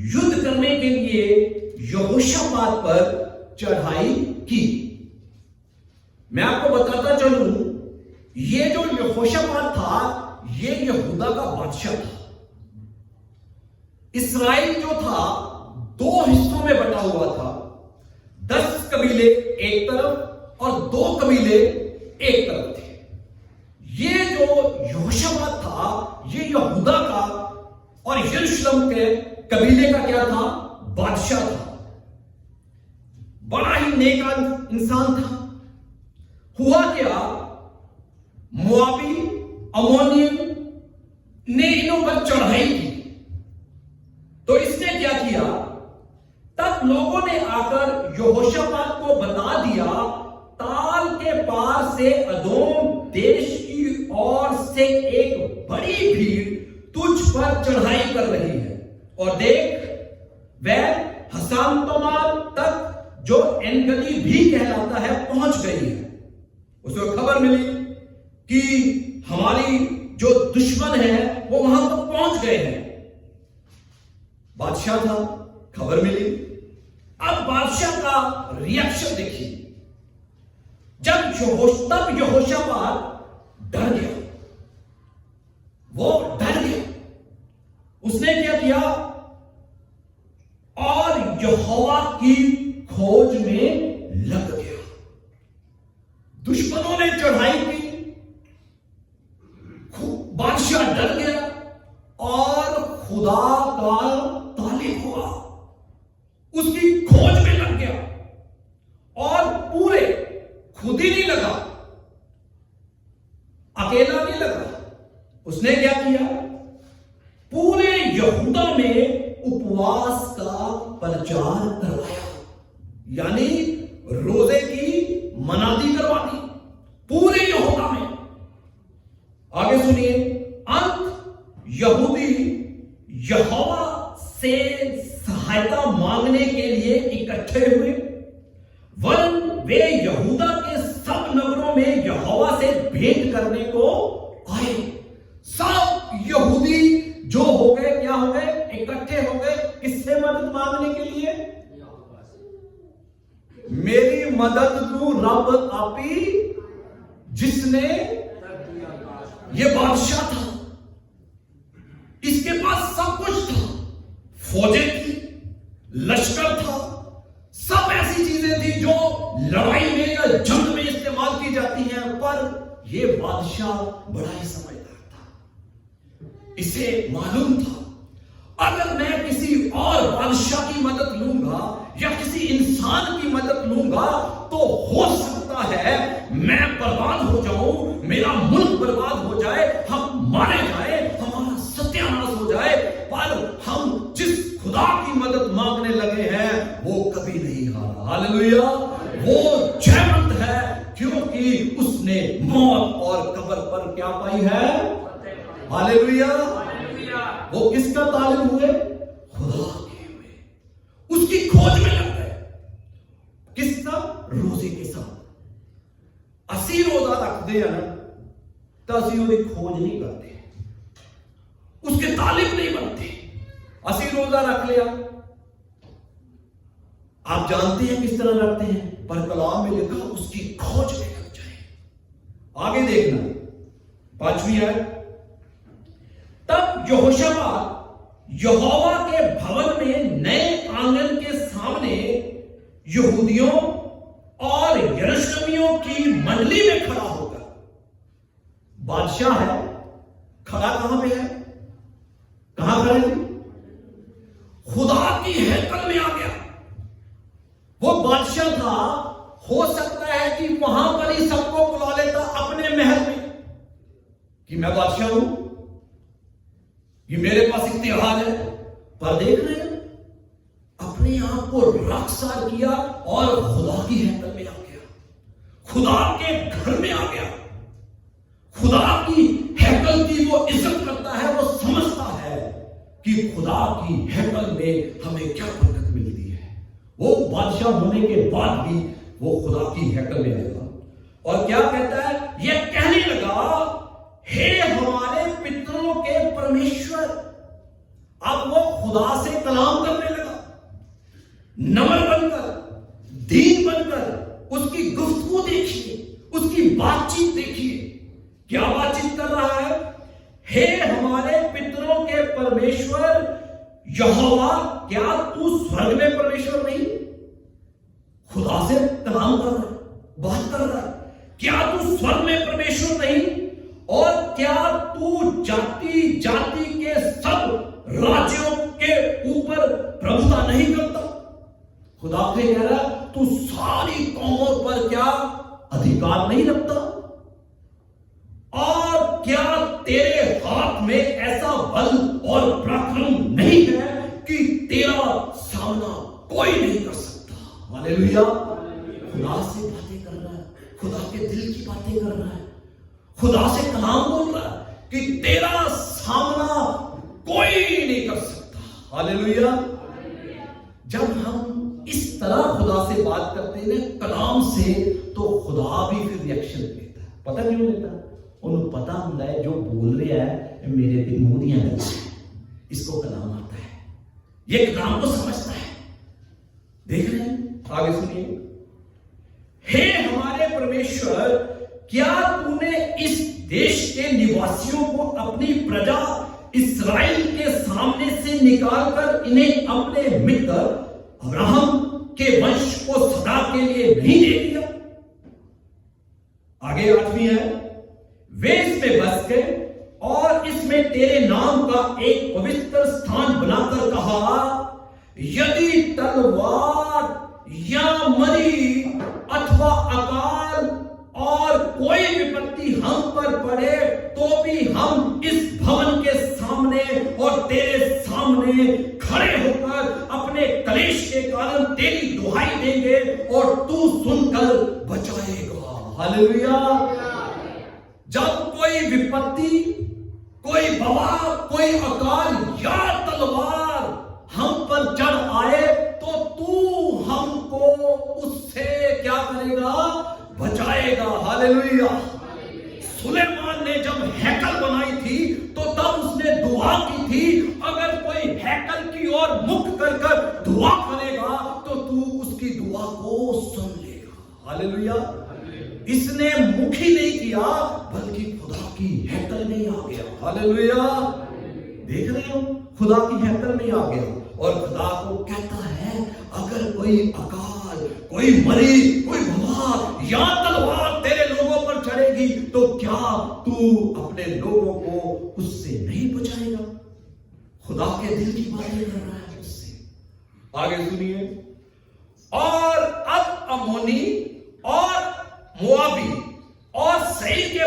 युद्ध करने के लिए यहोशापात पर चढ़ाई की। मैं आपको बताता चलूं, ये जो यहोशापात था, ये यहूदा का बादशाह था। इसराइल जो था 2 हिस्सों में बटा हुआ था। कबीले एक तरफ और 2 कबीले एक तरफ थे। ये जो यहोशापात था, ये यहूदा का और यरूशलेम के कबीले का क्या था? बादशाह था। बड़ा ही नेक इंसान था। हुआ क्या, मोआबी अमोनियन ने इनों पर चढ़ाई की। तो इसने क्या किया, तब लोगों ने आकर यहोशापात को बता दिया, ताल के पार से अदोम देश की ओर से एक बड़ी भीड़ तुझ पर चढ़ाई कर रही है, और देख वह हसामतमाल तक, जो एनगदी भी कहलाता है, पहुंच गई है। उसको खबर मिली कि हमारी जो दुश्मन है वो वहां तक पहुंच गए हैं। बादशाह था, खबर मिली। अब बादशाह का रिएक्शन देखिए। तब यहोशापात डर गया, वो डर गया। उसने क्या किया, और यहोवा की खोज में लग गया। दुश्मनों ने चढ़ाई की, बादशाह डर गया और खुदा का तालिब हुआ, उसकी खोज में लग गया। और पूरे खुद ही नहीं लगा, अकेला नहीं लगा। उसने क्या किया, पूरे यहूदा में उपवास का प्रचार करवाया, यानी रोजे की मनादी करवा दी पूरे यहूदा में। आगे सुनिए, अंत यहूदी यहोवा से सहायता मांगने के लिए इकट्ठे हुए, वरन वे यहूदा के सब नगरों में यहोवा से भेंट करने को आए। सब यहूदी जो हो गए, क्या हो गए, इकट्ठे हो गए। किससे मदद मांगने के लिए? मेरी मदद तू रब आपी, जिसने, ये बादशाह था, इसके पास सब कुछ था, फौजें थी, लश्कर था, सब ऐसी चीजें थी जो लड़ाई में या जंग में इस्तेमाल की जाती हैं। पर यह बादशाह बड़ा ही समझदार था। इसे मालूम था, अगर मैं किसी और बादशाह की मदद लूंगा या किसी इंसान की मदद लूंगा तो हो सकता है मैं बर्बाद हो जाऊं, मेरा मुल्क बर्बाद हो जाए, हम मारे जाए, हमारा सत्यानाश हो जाए। पर हम जिस खुदा की मदद मांगने लगे हैं वो कभी नहीं हारा। हालेलुया। वो जयवंत है, क्योंकि उसने मौत और कब्र पर क्या पाई है? हालेलुया। वो किसका तालिब हुए? खुदा के हुए। उसकी खोज में लग गए। किसका? रोजे के साथ। असी रोजा रखते हैं ना, तो असी उसकी खोज नहीं करते, उसके तालिब नहीं बनते। असी रोजा रख लिया, आप जानते हैं किस तरह रखते हैं, पर कलाम में लिखा उसकी खोज में लग जाए। आगे देखना, 5वीं आयत। तब यहोशापात यहोवा के भवन में नए आंगन के सामने यहूदियों और यरूशलेमियों की मंडली में खड़ा होगा। बादशाह है, खड़ा कहां पे है? कहां खड़े थे? खुदा की हैकल में आ गया। वो बादशाह था, हो सकता है कि वहां पर ही सबको बुला लेता अपने महल में कि मैं बादशाह हूं, ये मेरे पास इख्तियार है। पर देख रहे हैं, अपने आप को राखसार किया और खुदा की हैकल में आ गया, खुदा के घर में आ गया। खुदा की हैकल की वो इज्जत करता है, वो समझता है कि खुदा की हैकल में हमें क्या बरकत मिलती है। वो बादशाह होने के बाद भी वो खुदा की हैकल में आएगा और क्या कहता है? ये कहने लगा, हे हमारे पितरों के परमेश्वर। अब वो खुदा से कलाम करने लगा, नम्र बनकर, दीन बनकर। उसकी गुफ्तगू देखिए, उसकी बातचीत देखिए, क्या बातचीत कर रहा है? हे हमारे पितरों के परमेश्वर यहोवा, क्या तू स्वर्ग में परमेश्वर नहीं? खुदा से कलाम कर रहा है, बात कर रहा है। क्या तू स्वर्ग में परमेश्वर नहीं, और क्या तू जाति जाति के सब राज्यों के ऊपर प्रभुता नहीं करता? खुदा से कह रहा तू सारी कौमों पर क्या अधिकार नहीं रखता? और क्या तेरे हाथ में ऐसा बल और पराक्रम नहीं है कि तेरा सामना कोई नहीं कर सकता? हालेलुया। खुदा से बातें कर रहा है, खुदा के दिल की बातें कर रहा है, खुदा से कलाम बोल रहा है कि तेरा सामना कोई नहीं कर सकता। हालेलुया। जब हम इस तरह खुदा से बात करते हैं कलाम से, तो खुदा भी फिर रिएक्शन देता है। पता क्यों देता है? उन्हें पता होता है जो बोल रहा है मेरे दिल मुंह दिया है, इसको कलाम आता है, ये कलाम को समझता है। देख रहे हैं? आगे सुनिए। हे हमारे परमेश्वर, क्या तूने इस देश के निवासियों को अपनी प्रजा इस्राएल के सामने से निकालकर इन्हें अपने मित्र अब्राहम के वंश को सदा के लिए नहीं दे दिया? आगे 8वीं है, वे इसमें बस गए और इसमें तेरे नाम का एक पवित्र स्थान बनाकर कहा, यदि तलवार या मरी अथवा अकाल और कोई विपत्ति हम पर पड़े, तो भी हम इस भवन के सामने और तेरे सामने खड़े होकर अपने कलेश के कारण तेरी दुहाई देंगे और तू सुनकर बचाएगा। हालेलुया। जब कोई विपत्ति, कोई बवाल, कोई अकाल या तलवार हम पर चढ़ आए, तो तू हमको उससे क्या करेगा? बचाएगा। हालेलुया। सुलेमान ने जब हैकल बनाई थी तो तब उसने दुआ की थी, अगर कोई हैकल की ओर मुख कर कर दुआ करेगा तो तू उसकी दुआ को सुन लेगा। हालेलुया। इसने मुख ही नहीं किया बल्कि खुदा की हैकल में आ गया। हालेलुया। देख रहे हो? खुदा की हैकल में आ गया और खुदा को कहता है, अगर कोई अकाल, कोई मरी, कोई बीमार या तलवार तेरे लोगों पर चढ़ेगी, तो क्या तू अपने लोगों को उससे नहीं बचाएगा? खुदा के दिल की बातें कर रहा है उससे। आगे सुनिए। और अब अमोनी और मोआबी और सईर के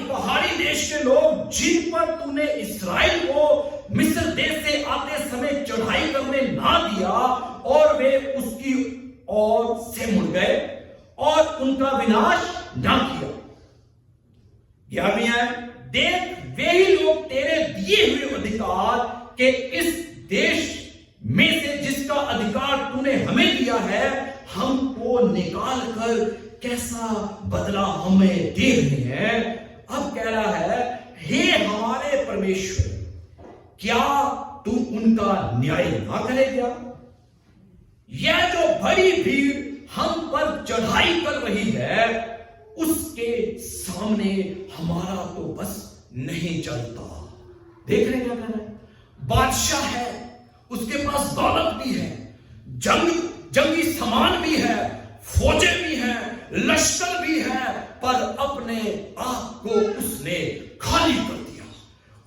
पहाड़ी देश के लोग, जिन पर तूने इस्राएल को मिस्र देश से आते समय चढ़ाई करने ना दिया, और वे उसकी ओर से मुड़ गए और उनका विनाश ना किया। 11वीं है, देख वे ही लोग तेरे दिए हुए अधिकार के इस देश में से जिसका अधिकार तूने हमें दिया है, हमको निकाल कर कैसा बदला हमें दे रहे हैं। अब कह रहा है, हे हमारे परमेश्वर, क्या तू उनका न्याय ना करेगा? यह जो बड़ी भीड़ हम पर चढ़ाई कर रही है, उसके सामने हमारा तो बस नहीं चलता। देख रहे हैं क्या कह रहा है? बादशाह है, उसके पास दौलत भी है, जंगी सामान भी है, फौजें भी हैं, लश्कर भी है, पर अपने आप को उसने खाली कर दिया,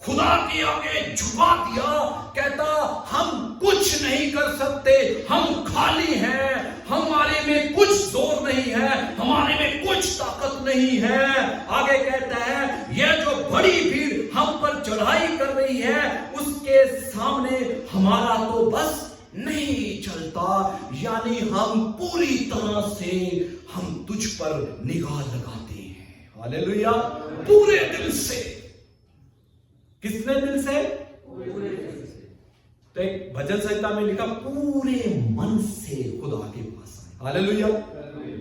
खुदा के आगे झुका दिया। कहता, हम कुछ नहीं कर सकते, हम खाली हैं, हमारे में कुछ जोर नहीं है, हमारे में कुछ ताकत नहीं है। आगे कहता है, यह जो बड़ी भीड़ हम पर चढ़ाई कर रही है, उसके सामने हमारा तो बस नहीं चलता। यानी हम पूरी तरह से हम तुझ पर निगाह लगाते हैं। हालेलुया। पूरे दिल से। किसने दिल से? तो एक भजन संहिता में लिखा, पूरे मन से खुदा के पास आए। हालेलुया।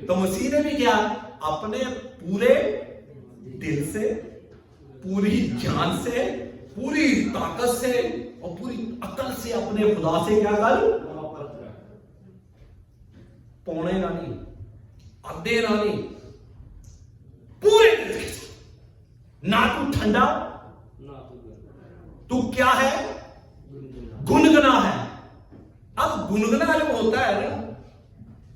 तो मसीह ने भी क्या? अपने पूरे दिल से, पूरी जान से, पूरी ताकत से और पूरी अकल से अपने खुदा से क्या कर? पौने रानी, आधे रानी, पूरे दिल से। ना तू ठंडा, तू क्या है? गुनगुना है। अब गुनगुना जो होता है ना,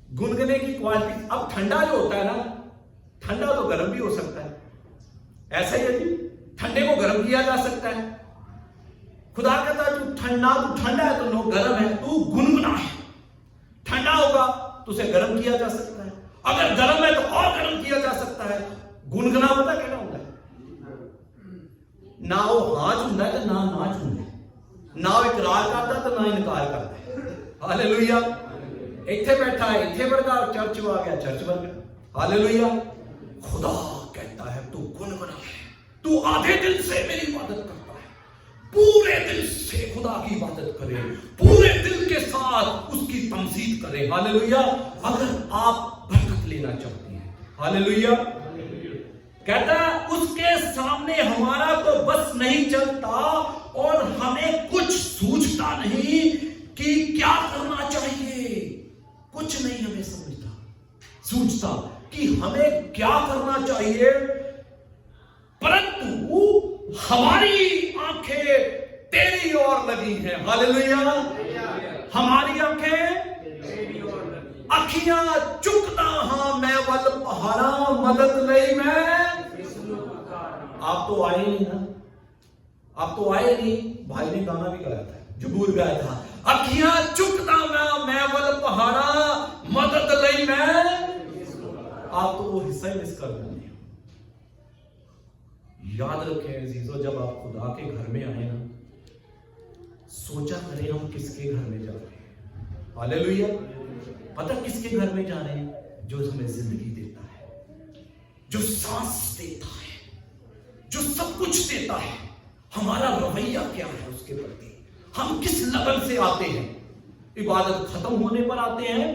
गुनगुने की क्वालिटी, अब ठंडा जो होता है ना, ठंडा तो गर्म भी हो सकता है, ऐसा ही है जी, ठंडे को गर्म किया जा सकता है। खुदा कहता है तू ठंडा है तो नो गर्म है, तू गुनगुना है। ठंडा होगा तो उसे गर्म किया जा सकता है, अगर गर्म है तो और गर्म किया जा सकता है। गुनगुना होता कहना होता है ना, वो हाँ चुनता है तो ना चुनता है, ना वो इकरार करता तो ना इनकार करता है। हालेलुया। इत्थे बैठा है, इत्थे बढ़ गया, चर्च में आ गया, चर्च बन गया। हालेलुया। खुदा कहता है तू गुनगुना है, तू आधे दिल से मेरी इबादत करता है, पूरे दिल से खुदा की इबादत करे, पूरे दिल के साथ उसकी तमजीद करे। हालेलुया। अगर आप बरकत लेना चाहते हैं, हालेलुया, कहता है उसके सामने हमारा तो बस नहीं चलता और हमें कुछ सूझता नहीं कि क्या करना चाहिए। कुछ नहीं हमें सूझता कि हमें क्या करना चाहिए, परंतु हमारी आंखें तेरी ओर लगी हैं। हालेलुया। हमारी आंखें अखियां चुकना हाँ मैं वल पहाड़ा मदद लई मैं। आप तो आए नहीं ना, आप तो आए नहीं। भाई ने गाना भी गाया था, जबूर गाया था, अखियां चुकना मैं वल पहाड़ा मदद लई मैं। आप तो वो हिस्सा ही मिस कर देंगे। याद रखें अजीजों, जब आप खुदा के घर में आए ना, सोचा करें हम किसके घर में जा रहे हैं। हालेलुया। पता किसके घर में जा रहे हैं? जो हमें जिंदगी देता है, जो सांस देता है, जो सब कुछ देता है। हमारा रवैया क्या है उसके प्रति? हम किस लेवल से आते हैं? इबादत खत्म होने पर आते हैं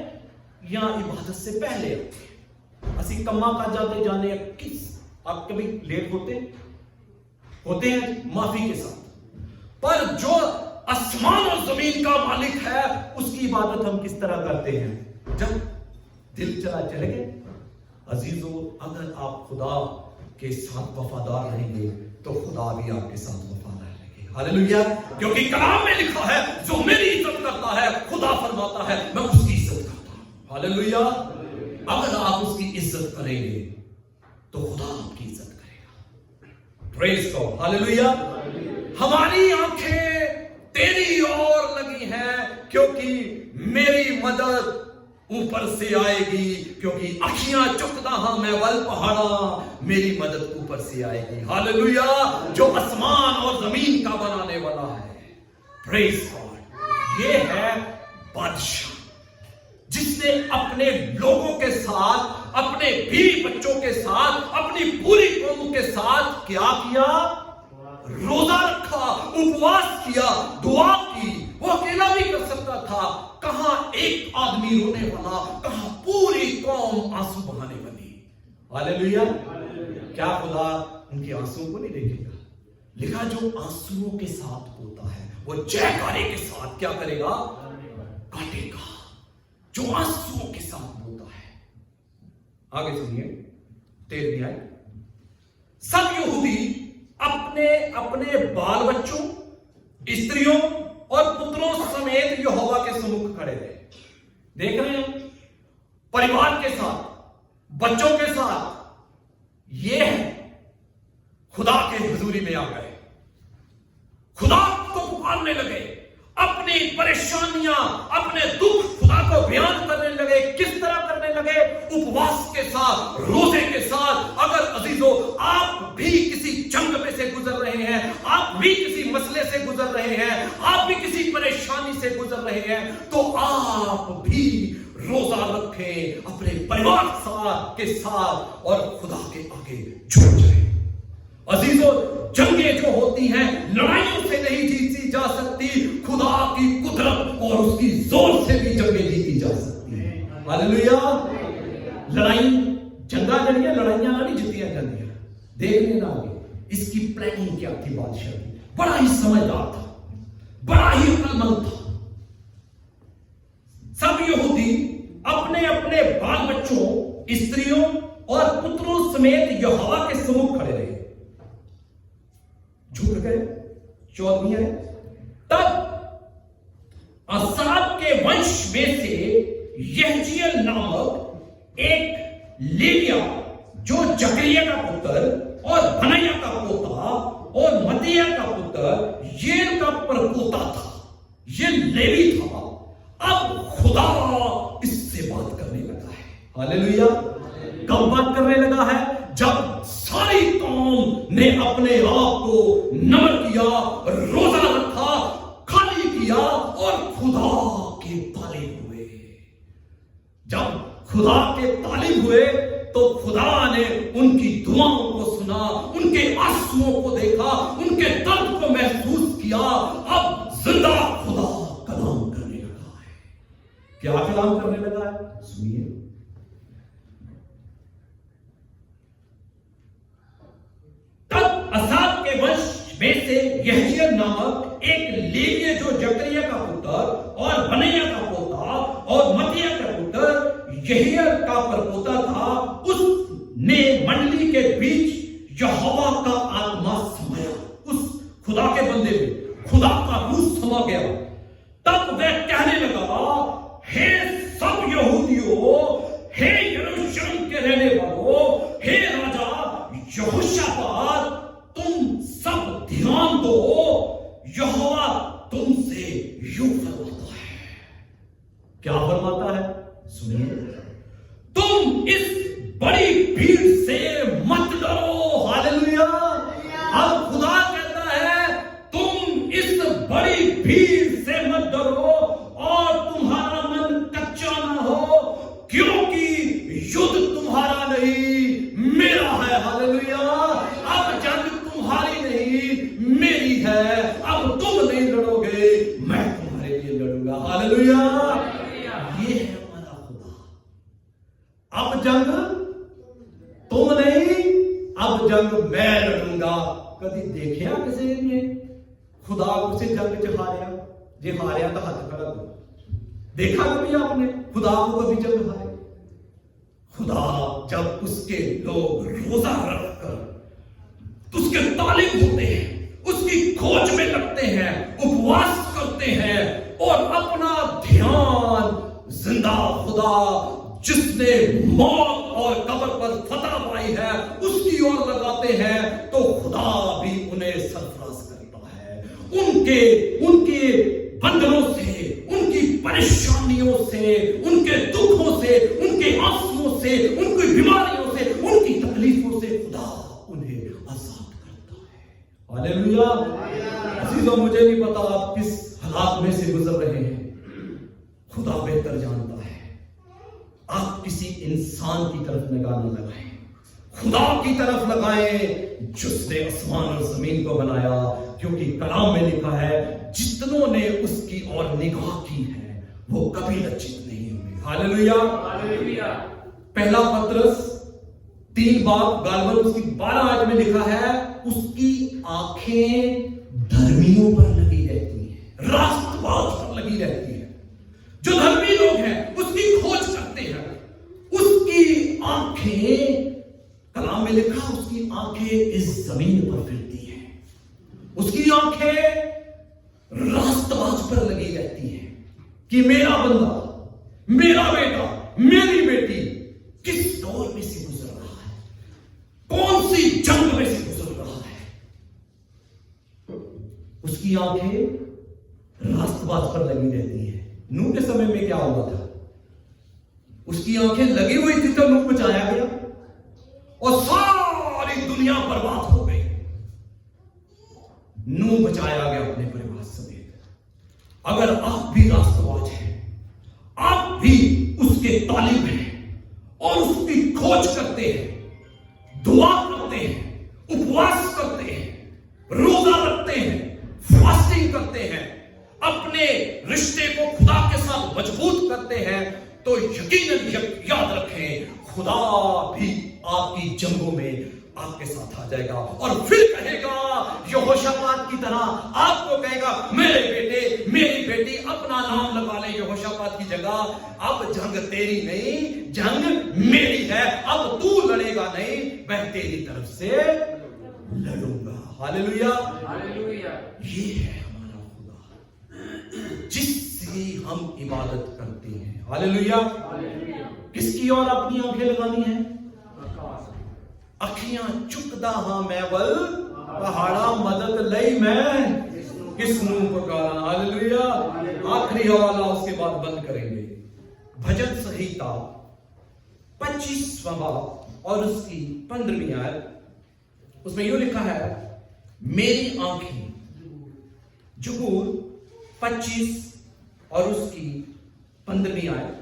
या इबादत से पहले आते हैं? असी कम्मा का जाते जाने किस, आप कभी लेट होते हैं माफी के साथ, पर जो आसमान और जमीन का मालिक है उसकी इबादत हम किस तरह करते हैं? जब दिल चले गए। अजीजों, अगर आप खुदा के साथ वफादार रहेंगे तो खुदा भी आपके साथ वफादार रहेंगे। हालेलुया। क्योंकि कलाम में लिखा है जो मेरी इज्जत करता है, खुदा फरमाता है मैं उसकी इज्जत करता हूं। हालेलुया। अगर आप उसकी इज्जत करेंगे तो खुदा आपकी इज्जत करेगा। Praise God. हालेलुया। हमारी आंखें तेरी ओर लगी हैं क्योंकि मेरी मदद ऊपर से आएगी। क्योंकि अखियां चुकदा हां मैं वल पहाड़ा, मेरी मदद ऊपर से आएगी। हालेलुया। जो आसमान और जमीन का बनाने वाला है। Praise God. ये है बादशाह जिसने अपने लोगों के साथ, अपने बीवी बच्चों के साथ, अपनी पूरी कौम के साथ क्या किया? रोजा रखा, उपवास किया, दुआ की। वो अकेला भी कर सकता था। कहां एक आदमी रोने वाला, कहां पूरी कौम आंसू बहाने वाली। हालेलुया। क्या खुदा उनके आंसुओं को नहीं देखेगा? लिखा जो आंसुओं के साथ होता है वो जयकारे के साथ क्या करेगा? काटेगा। जो आंसुओं के साथ होता है। आगे सुनिए 13वीं आयत। सब यहूदी अपने अपने बाल बच्चों, स्त्रियों और पुत्रों समेत यहोवा के सम्मुख खड़े रहे। देख रहे हैं, परिवार के साथ, बच्चों के साथ ये है, खुदा के हुजूरी में आ गए, खुदा को पुकारने लगे, अपनी परेशानियां, अपने दुख खुदा को बयान करने लगे। किस तरह करने लगे? उपवास के साथ, रोजे के साथ। अगर अजीजों आप भी किसी जंग में से गुजर रहे हैं, आप भी किसी मसले से गुजर रहे हैं, आप भी किसी परेशानी से गुजर रहे हैं, तो आप भी रोजा रखें अपने परिवार के साथ और खुदा के आगे झुक जाए। अजीजों, जंगें जो होती हैं लड़ाइयों से नहीं जीती जा सकती, खुदा की कुदरत और उसकी जोर से भी जंगें जीती जा सकती हैं। हालेलुया। लड़ाई जंगा जंगे लड़ाइयां नहीं जीतियां जाती हैं। देख लेना आगे इसकी प्लानिंग क्या थी बादशाह की। बड़ा ही समझदार था, बड़ा ही अक्लमंद था। सब यहूदी अपने अपने बाल बच्चों, स्त्रियों और पुत्रों समेत यहोवा के सम्मुख खड़े रहे। झुक गए। 14वीं है। तब असाद के वंश में से यहजीएल नामक एक लेविया जो जकरिया का पुत्र और बनैया का पोता और मत्तिया का पुत्र येल का परपोता था, ये लेवी था। अब खुदा इससे बात करने लगा है। हालेलुया। कब बात करने लगा है? जब सारी कौम ने अपने आप को नमन किया, रोजा रखा, खाली किया और खुदा के तालिब हुए। जब खुदा के तालिब हुए तो खुदा ने उनकी दुआओं को सुना, उनके आंसुओं को देखा, उनके दर्द को महसूस किया। अब जिंदा खुदा कलाम करने लगा है। क्या कलाम करने लगा है? सुनिए। तब असाद के वंश में से यहजीएल नामक एक लेवी जो जकरिया का पुत्र और बनैया का पोता और मत्तिया का पुत्र यहीएल का परपोता था, उसने मंडली के बीच यहोवा का आत्मा समाया। उस खुदा के बंदे में खुदा का रूह समा गया। तब वह कहने लगा, हे सब यहूदियों, हे यरूशलेम के रहने वालों, हे राजा यहोशापात, तुम सब ध्यान दो, यहोवा तुमसे यूं फरमाता है। क्या फरमाता है? सुनिए। तुम इस बड़ी भीड़ से मत डरो। हालेलुया। अब खुदा कहता है तुम इस बड़ी भीड़ से मत डरो और तुम्हारा मन कच्चा ना हो, क्योंकि युद्ध तुम्हारा नहीं मेरा है। हालेलुया। अब जंग तुम्हारी नहीं मेरी है। अब तुम नहीं लड़ोगे, मैं तुम्हारे लिए लड़ूंगा। हालेलुया। ये है हमारा खुदा। अब जंग तुम नहीं, अब जंग मैं लड़ूंगा। कभी देखिया किसी ने खुदा को से जंग च हारिया? जे हारिया तो हाथ खड़ा करो। देखा कभी आपने खुदा को कभी जंग हारे? खुदा जब उसके लोग रोजा रखकर उसके तालिब होते हैं, उसकी खोज में लगते हैं, उपवास करते हैं और अपना ध्यान जिंदा खुदा जिसने मौत और कब्र पर फतह पाई है उसकी ओर लगाते हैं, तो खुदा भी उन्हें सरफराज करता है। उनके बंधनों से, उनकी परेशानियों से, उनके दुखों से, उनके आंसुओं से, उनकी बीमारियों से, उनकी तकलीफों से खुदा उन्हें आजाद करता है। हालेलुया। अजीजों, मुझे नहीं पता आप किस हालात में से गुजर रहे हैं, खुदा बेहतर जानता है। आप किसी इंसान की तरफ निगाह न लगाएं, खुदा की तरफ लगाएं जिसने आसमान और जमीन को बनाया, क्योंकि कलाम में लिखा है जितनों ने उसकी ओर निगाह की है वो कभी लज्जित नहीं हुए। हालेलुया। हालेलुया। पहला पत्रस 3 बाब गालबन उसकी 12 आयत में लिखा है उसकी आंखें धर्मियों पर लगी रहती हैं, राष्ट्रवाद पर लगी रहती है। जो धर्मी लोग हैं उसकी खोज करते हैं। उसकी आंखें, कलाम में लिखा उसकी आंखें इस जमीन पर फिरती हैं, उसकी आंखें राष्ट्रवाद पर लगी रहती हैं कि मेरा बंदा, मेरा बेटा, मेरी बेटी किस दौर में से गुजर रहा है, कौन सी जंग में से गुजर रहा है। उसकी आंखें राष्ट्रवाद पर लगी रहती हैं। नूह के समय में क्या हुआ था? उसकी आंखें लगी हुई थी तो नूह बचाया गया और सारी दुनिया बर्बाद हो गई। नूह बचाया गया अपने परिवार समेत। अगर आप भी राष्ट्रवाद हैं, आप भी उसके तालिब हैं और उसकी खोज करते हैं, दुआ करते हैं, उपवास करते हैं, रोजा रखते हैं, फास्टिंग करते हैं, अपने रिश्ते को खुदा के साथ मजबूत करते हैं, तो यकीनन याद रखें खुदा भी आपकी जंगों में आपके साथ आ जाएगा और फिर कहेगा यहोशापात की तरह, आपको कहेगा मेरे बेटे, मेरी बेटी, अपना नाम लगा ले यहोशापात की जगह। अब जंग तेरी नहीं, जंग मेरी है। अब तू लड़ेगा नहीं, मैं तेरी तरफ से लड़ूंगा। हालेलुया। हालेलुया। ये है हमारा खुदा जिससे हम इबादत करते हैं। हालेलुया। किसकी ओर अपनी आंखें लगानी है? अखियां चुकदा हां मैं बल पहाड़ा मदद लई मैं किसनू पुकारा। हालेलुया। आखिरी हवाला उसके बाद बंद करेंगे। भजन संहिता 25वां बाब और उसकी 15वीं आयत, उसमें यूं लिखा है, मेरी आंखें, जबूर 25 और उसकी 15वीं आयत,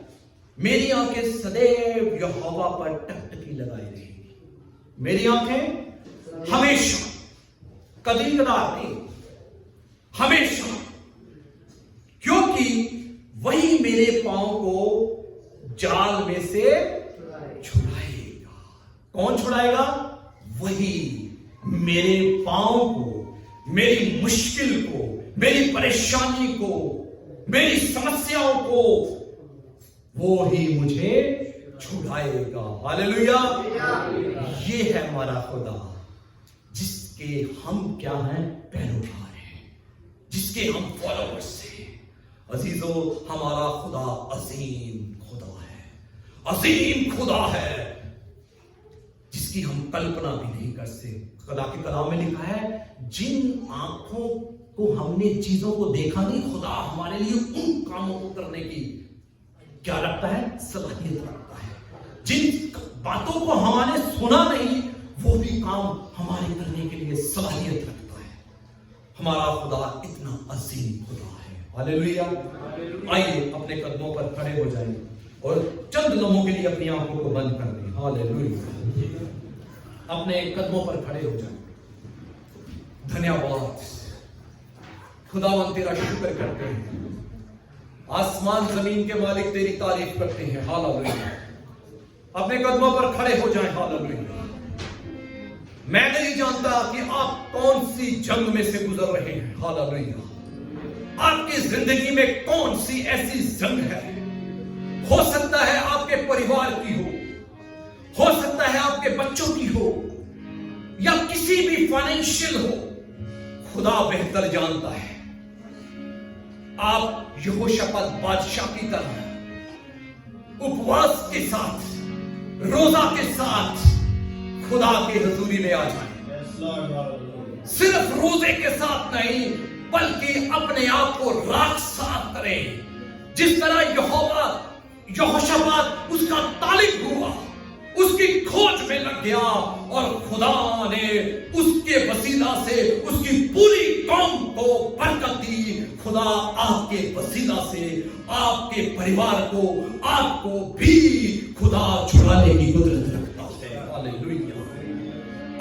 मेरी आंखें सदैव यहोवा पर टकटकी लगाई रहेंगी। मेरी आंखें हमेशा, कभी कदार नहीं, हमेशा, क्योंकि वही मेरे पांव को जाल में से छुड़ाएगा। कौन छुड़ाएगा? वही मेरे पांव को, मेरी मुश्किल को, मेरी परेशानी को, मेरी समस्याओं को, वो ही मुझे छुड़ाएगा। हालेलुया। ये है हमारा खुदा, जिसके हम क्या हैं? पैरोकार हैं, जिसके हम फॉलोअर्स हैं। अजीजों, हमारा खुदा अजीम खुदा है, अजीम खुदा है, जिसकी हम कल्पना भी नहीं कर सकते। खुदा के कलाम में लिखा है, जिन आंखों को हमने चीजों को देखा नहीं, खुदा हमारे लिए उन कामों को करने की क्या रखता है? सलाहियत रखता है। जिन बातों को हमने सुना नहीं, वो भी काम हमारे करने के लिए सलाहियत रखता है। हमारा खुदा इतना अजीम खुदा है। हालेलुया। आइए अपने कदमों पर खड़े हो जाएं और चंद लम्हों के लिए अपनी आंखों को बंद कर दें। हालेलुया। अपने कदमों पर खड़े हो जाएं। धन्यवाद खुदावंद, तेरा शुक्र करते हैं। आसमान जमीन के मालिक तेरी तारीफ करते हैं। हालेलुया। अपने कदमों पर खड़े हो जाएं। हालेलुया। मैं नहीं जानता कि आप कौन सी जंग में से गुजर रहे हैं। हालेलुया। आपकी जिंदगी में कौन सी ऐसी जंग है? हो सकता है आपके परिवार की हो सकता है आपके बच्चों की हो, या किसी भी फाइनेंशियल हो। खुदा बेहतर जानता है। आप यहोशापात बादशाह की तरह उपवास के साथ, रोजा के साथ खुदा की हजूरी में आ जाएं। सिर्फ रोजे के साथ नहीं, बल्कि अपने आप को राख साफ करें। जिस तरह यहोशापात उसका तालिब हुआ, उसकी खोज में लग गया और खुदा ने उसके वसीला से उसकी पूरी कौम को बरकत दी। खुदा आपके वसीला से आपके परिवार को, आपको भी खुदा छुड़ाने की कुदरत रखता है। हालेलुया।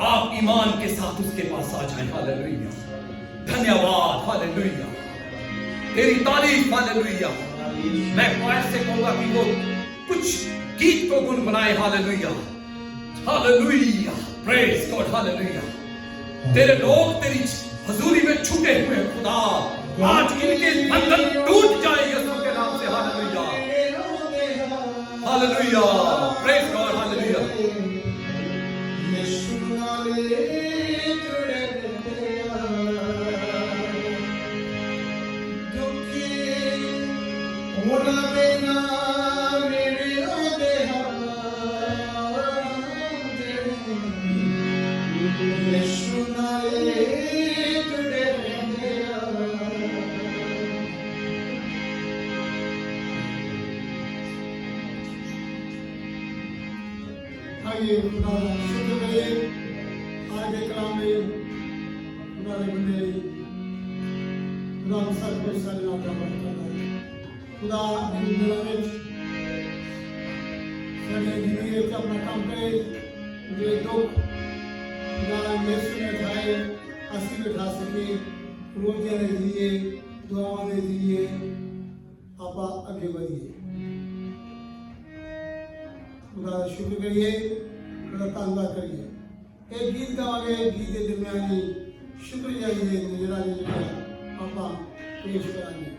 आप ईमान के साथ उसके पास आ जाएं। हालेलुया। धन्यवाद। हालेलुया। तेरी तारीफ। हालेलुया। मैं क्वायर से कहूंगा कि वो कुछ गीत को गुनगुनाए। Hallelujah. Hallelujah. Praise God. Hallelujah. तेरे लोग तेरी हजूरी में छुटे हुए खुदा, आज इनके बंधन टूट जाए यीशु के नाम से। Hallelujah. Hallelujah. Praise God. Hallelujah. आइए खुदा शुक्र करिए। आज के कलाम में खुदा ने बंदे खुदा सब कुछ सारे नाम का बात करना है। खुदा दुनिया में सारे जिंदगी में अपना काम करे। ये दुख खुदा यीशु ने उठाए, अस्सी में उठा सके। रोज़ दे दीजिए, दुआओं दे दीजिए, आप आगे बढ़िए। खुदा शुक्र करिए, खुदा धन्यवाद करिए। एक गीत गावांगे, गीत के दरमियान शुक्रिया जी नजरा आप पेश कराएंगे।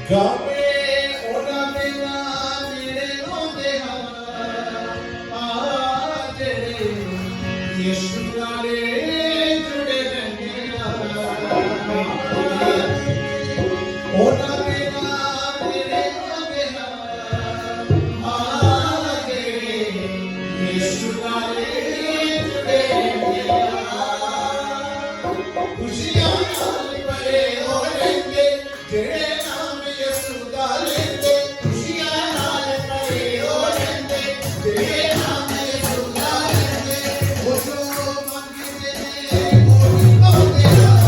गावे ओना मेरा मेरे रोंदे आज यीशु नाले जुड़े रहने ਜਿਹੜੇ ਨਾਮ ਯਿਸੂ ਦਾ ਲੈਂਦੇ ਖੁਸ਼ੀਆਂ ਨਾਲ ਭਰੇ ਹੋ ਜਾਂਦੇ ਜਿਹੜੇ ਨਾਮ ਯਿਸੂ ਦਾ ਲੈਂਦੇ ਉਹ ਜੋ ਮੰਗਦੇ ਨੇ ਉਹੀ ਪਾਉਂਦੇ ਆ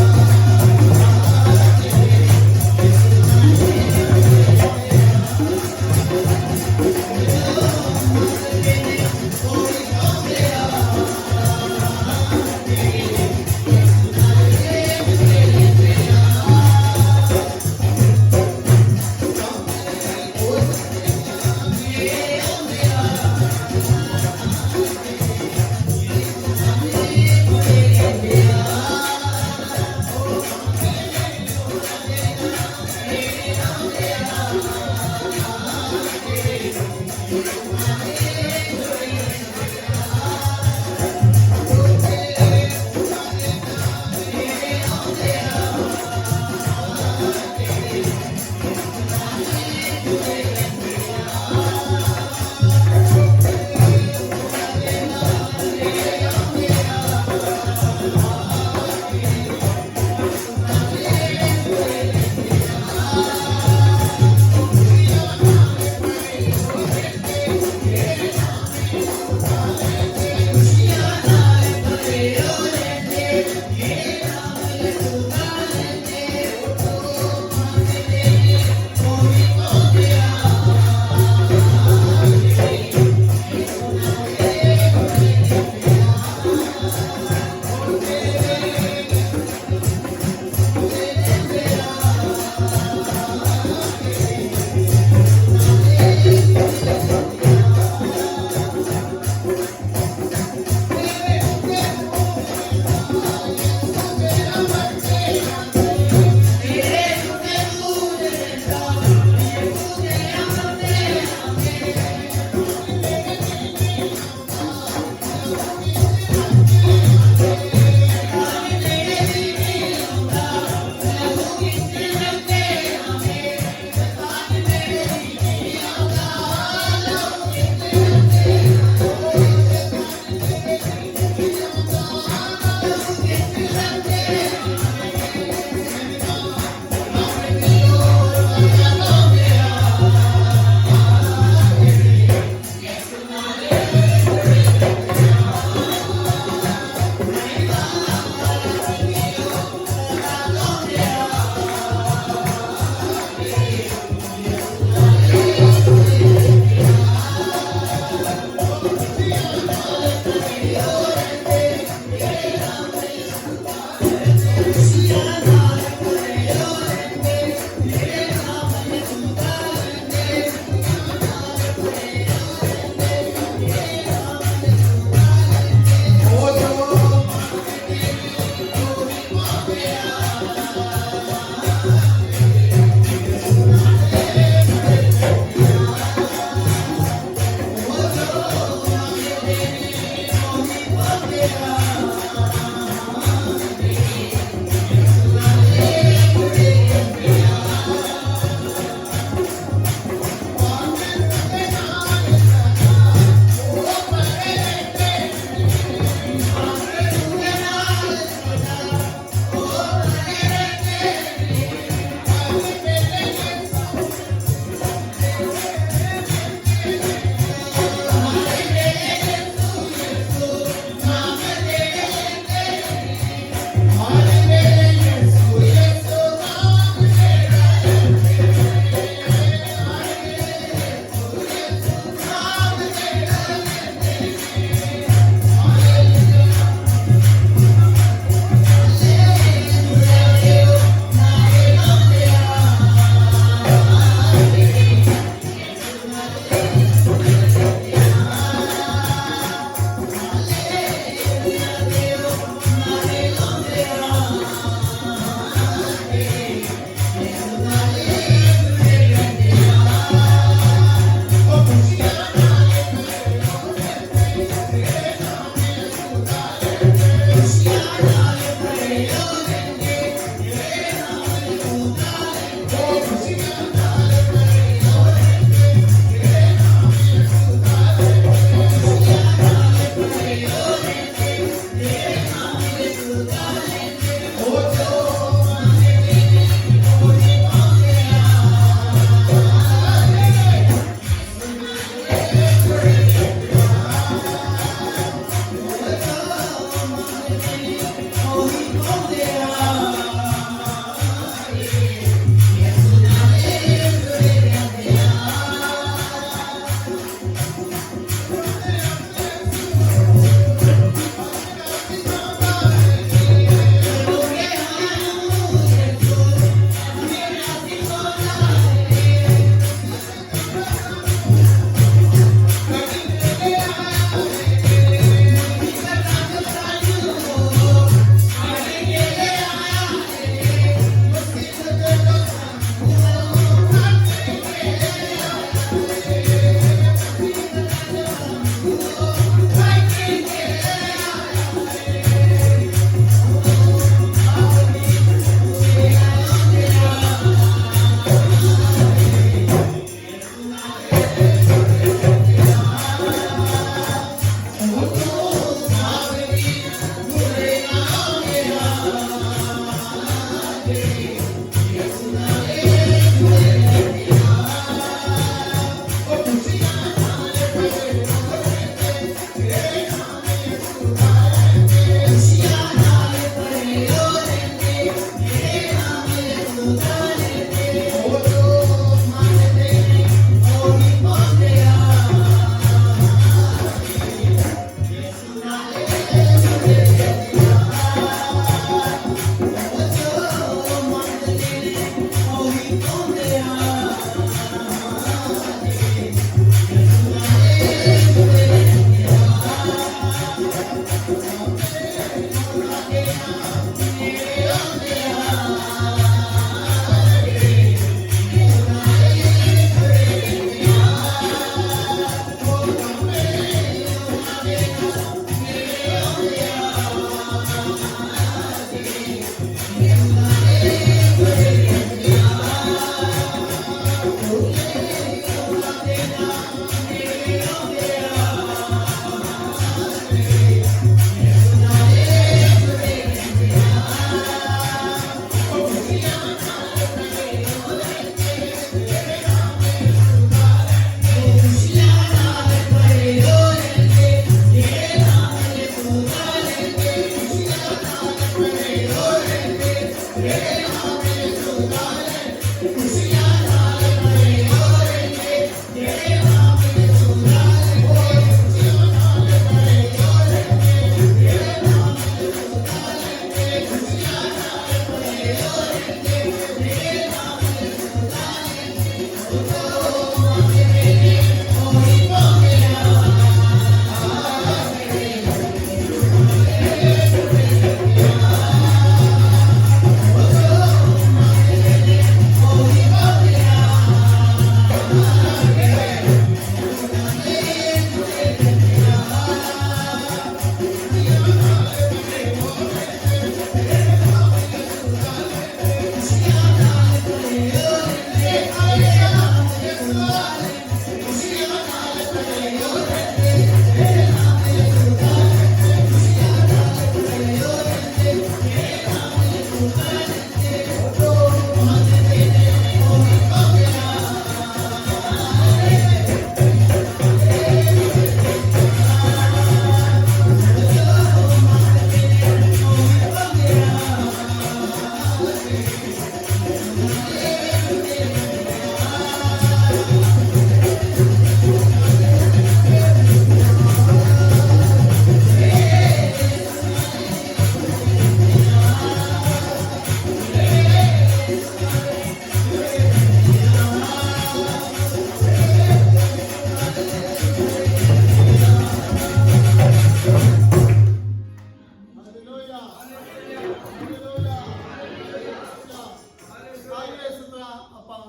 ਆਪਾਂ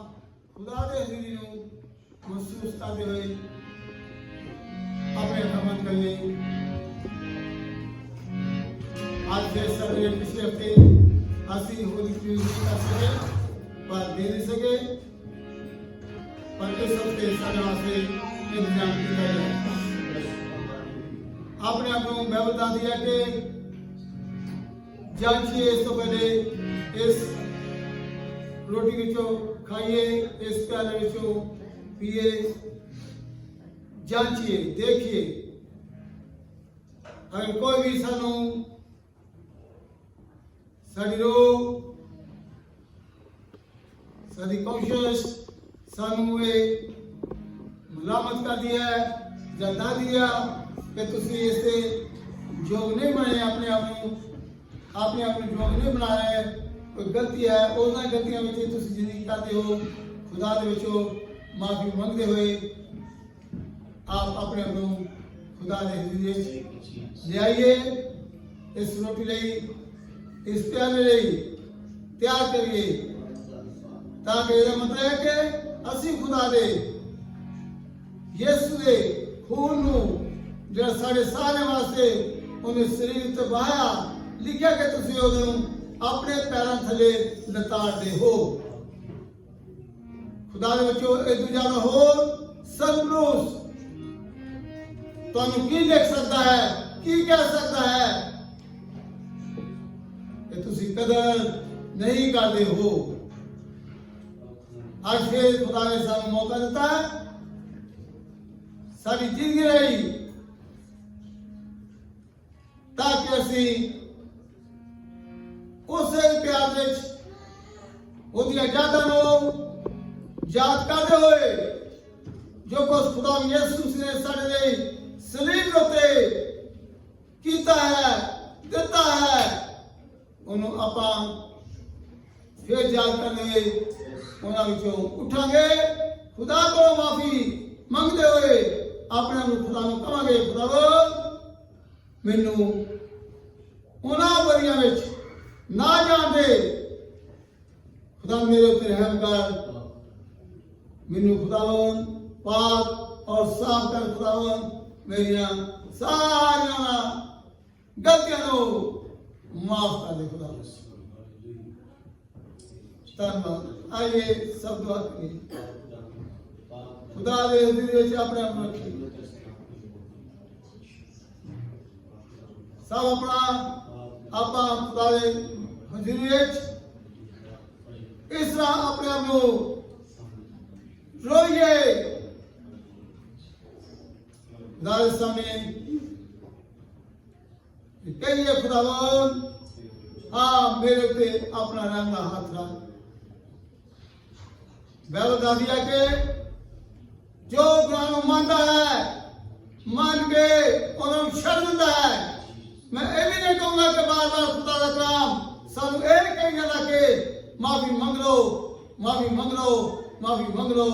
ਖੁਦਾ ਦੇ ਹਜ਼ੂਰੀ ਨੂੰ ਮਹਿਸੂਸ ਕਰਦੇ ਹੋਏ ਆਪਣੇ ਹਮਦ ਕਰੀਏ। आज के सवेरे पिछले हफ्ते ਅਸੀਂ ਹੋਲੀ ਮਿਊਜ਼ਿਕ ਕਰ ਸਕੇ ਪਰ ਦੇ ਨਹੀਂ ਸਕੇ, पर इस हफ्ते ਸਾਡੇ ਵਾਸਤੇ ਇੰਤਜ਼ਾਮ ਕੀਤਾ ਗਿਆ। ਆਪਣੇ ਆਪ ਨੂੰ ਬਾਈਬਲ ਦੱਸਦੀ ਹੈ ਕਿ ਜਾਂਚੀਏ ਇਸ ਤੋਂ ਪਹਿਲੇ ਇਸ ਰੋਟੀ ਵਿੱਚੋਂ ਖਾਈਏ, ਇਸ ਪਿਆਲੇ ਵਿੱਚੋਂ ਪੀਏ, ਜਾਂਚੀਏ देखिए। अगर कोई भी सानू साडी रोह साडी कॉन्शियस सानू ये मलामत कर दिया है या दस दिया कि तुसी इससे योग नहीं बने, अपने आप को योग नहीं बना रहे, कोई गलती है उन्होंने गलतियों में तुसी जिंदगी करते हो, खुदा दे विचों माफी मंगते हुए आप अपने आप को खुदा दे हज़ूरी ले आइए। इस रोटी लई इस प्याले लई तैयार करिए, ताकि यह मतलब है कि असी खुदा दे यीशु दे खून नू जो साढ़े सारे वास्ते उन्हें शरीर ते बहाया, लिखा कि तुसी उन्हें अपने पैरों थले लताड़ते हो। खुदा दे विचों एक दूजा दा होर सरप्रोस तुहानू की लिख सकता है, की कह सकता है कि तुसी कदर नहीं करते हो। आज फिर खुदा ने सानू मौका दिता है, साडी जिंदगी रही, ताकि असी उस प्यार विच उहदियां यादां नूं याद करते हुए जो कुछ खुदा यीशु ने साडे लई सलीब उत्ते कीता है, दिता है, उन्होंने आपां फिर याद करते हुए उन्हां विचों उठांगे, खुदा को माफी मंगते हुए अपने आप खुदा नूं कहांगे, खुदा मैनू उन्हां बरियां विच ना जाण दे, खुदा मेरे उत्ते रहम कर, मैनू खुदावन पाक और साफ कर, खुदावन मेरिया सारिया गलतियां नूं माफ कर दे खुदा। धन्यवाद। आइए सब दुआ करिए, खुदा दे हज़ूरी विच अपने आप रखिए, सब अपना आपा खुदा दे हज़ूरी विच इस तरह अपने आप नूं रोइए, खुदा दे सामने कहिए, खुदावन हाँ मेरे उत्ते अपना रंग हाथ रख। बाइबल दसदी है कि जो गुनाह नूं मानदा है, मान के उन्होंने छड़ दिंदा है। मैं ये भी नहीं कहूँगा कि बार बार खुदा दा कलाम सानू ये कही जाना कि माफी मंग लो, माफी मंग लो, माफी मंग लो,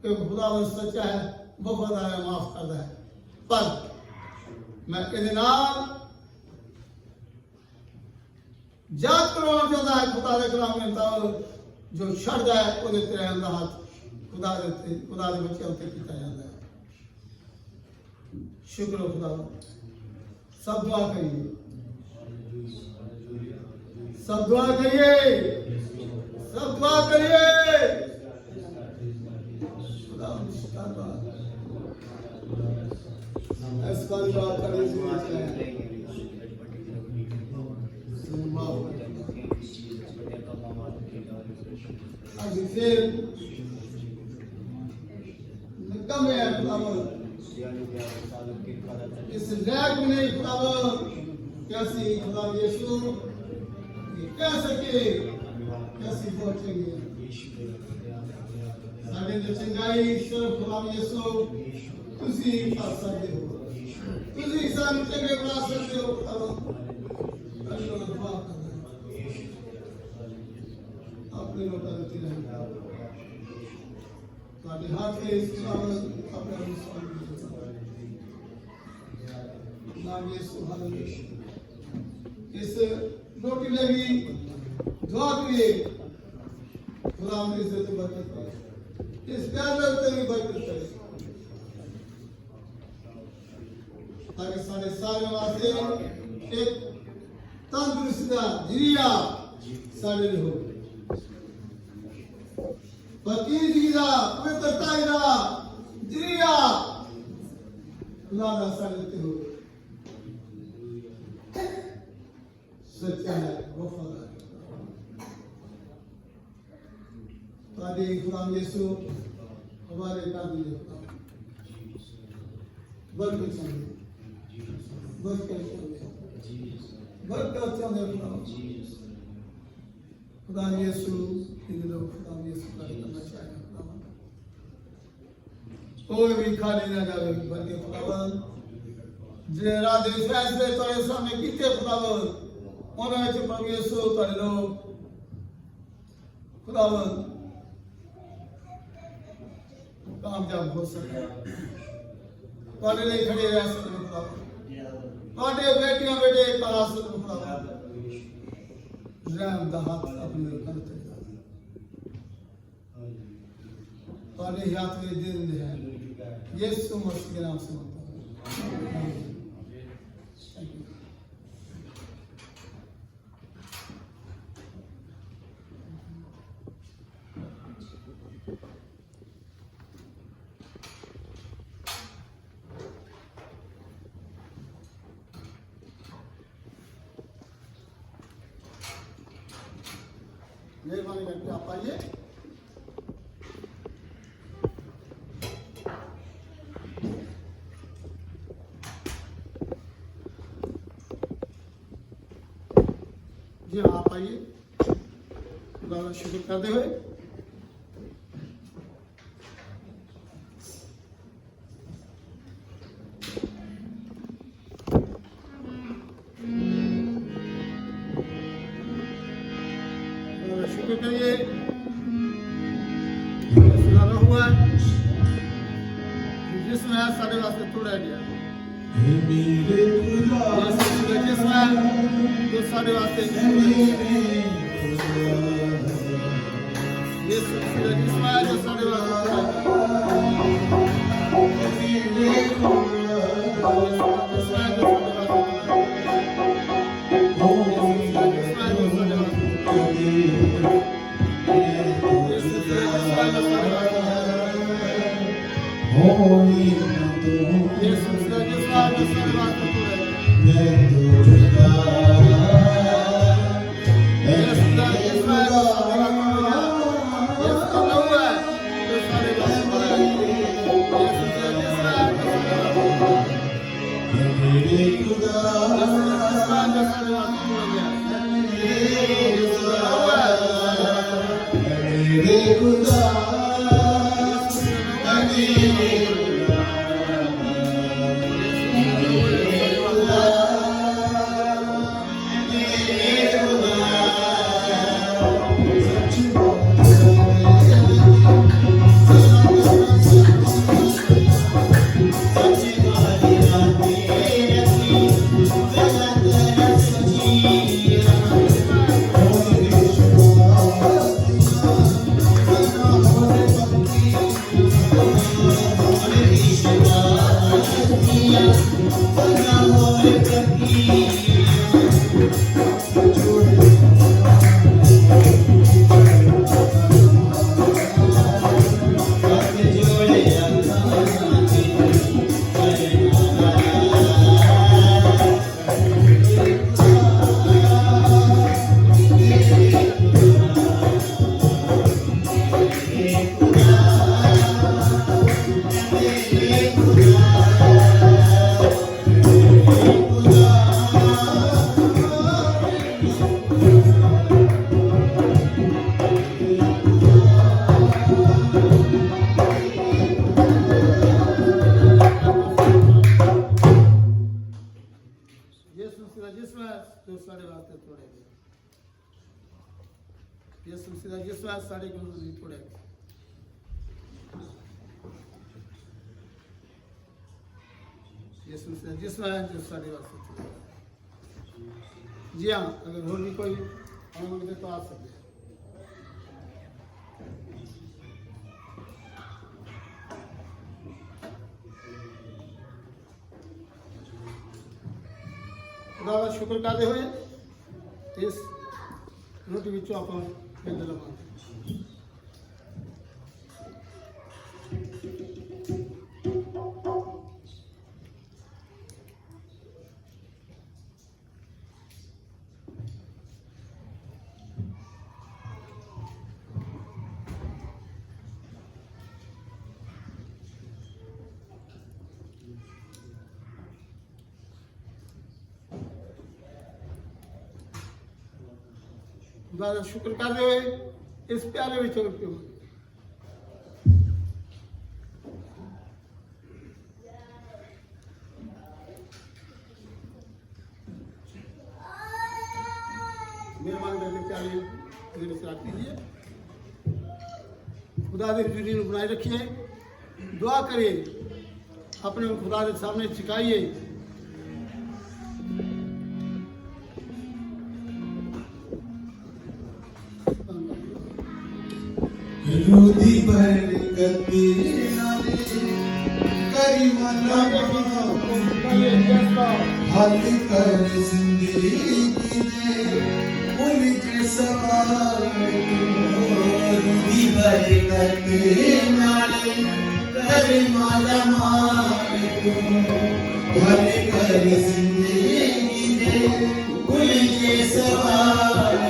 कि खुदावन सच्चा है, वफादार है, माफ करता है। पर मैं इहदे नाल याद करवाना चाहता है खुदा दे कलाम के मुताबिक जो छड़दा है ਉਹਦੇ ਤੇ ਰਹਿਣ ਦਾ ਹੱਥ खुदा ਦੇ ਬੱਚਿਆਂ ਉੱਤੇ ਕੀਤਾ ਜਾਂਦਾ है। शुक्र हो खुदा। सब दुआ करिए, सब दुआ करिए, सब दुआ करिए। खुदा ऐसा दुआ करिए, फिर निकम्मे है खुदावन, इस लायक में नहीं खुदावन कैसी खुदा यीशु कह सके, कैसी पहुंचेंगे साढ़े जो चंगाई सिर्फ खुदा यीशु तुसी कर सकते हो, तुसी सानू चंगे बना सकते हो खुदावन। दुआ अपने लोग हाथ के अपने इस रोटी में भी दुआ करिए, खुदा मेरे से तो बरकत करे, इस प्यार में तेरी बरकत करे, ताकि सारे सारे वास्ते एक तंदुरुस्त जिया सारे हो फकीर जीरा पवित्रता दा जिया खुदा दा सारे हो सच्चा है वफादार ताकि खुदा यीशु हमारे काबिल है बरकत चाहिए बरकत चाहते खुदा यीशु इन लोग खुदा यीशु का करना चाहिए कोई भी खाली ना जावे बल्कि खुदावन जे राधे फैसले तेरे सामने कीते खुदावन उन्हें च प्रभु यीशु तेरे लोग खुदावन कामयाब हो सके तेरे लिए खड़े रह सके खुदावन ਤੁਹਾਡੇ ਬੇਟੀਆਂ ਬੇਟੇ ਪਰਾਸਤ ਨੂੰ ਖੁਦਾਵਾ ਰਹਿਮ ਦਾ ਹੱਥ ਆਪਣੇ ਕਰ ਤੇ ਤੁਹਾਡੇ ਹੱਥ ਵਿੱਚ ਦੇ ਦਿੰਦੇ ਹਨ ਯਿਸੂ ਮਸੀਹ ਦੇ ਨਾਮ ਸੇ मेहरबानी करके आप आइए जी हाँ आप आइए खुदा का शुक्र करते हुए शुक्र करिए सुनाना हुआ जिसमें साढ़े वास्ते तोड़ा गया जिसमें जो साढ़े वास्ते ये जिसमें जो साढ़े साढ़े थोड़े जिस जो साढ़े वास्ते जी हाँ अगर और भी कोई तो आ सकते खुदा का शुक्र करते हुए इस रोटी विचों आप व्यंजन लवांगे। खुदा का शुक्र करते हुए इस प्यारे विचों पियो। मेहरबानी करके प्यारे मेरे से रख दीजिए। खुदा के जुड़ी को बनाए रखिए, दुआ करिए, अपने खुदा के सामने छिकाइए। रुदी बरकत नाले करीमाना हल कर जिंदगी दे उलझे सवाल रुदी बरकत नाले करीमाना हल कर जिंदगी दे उलझे सवाल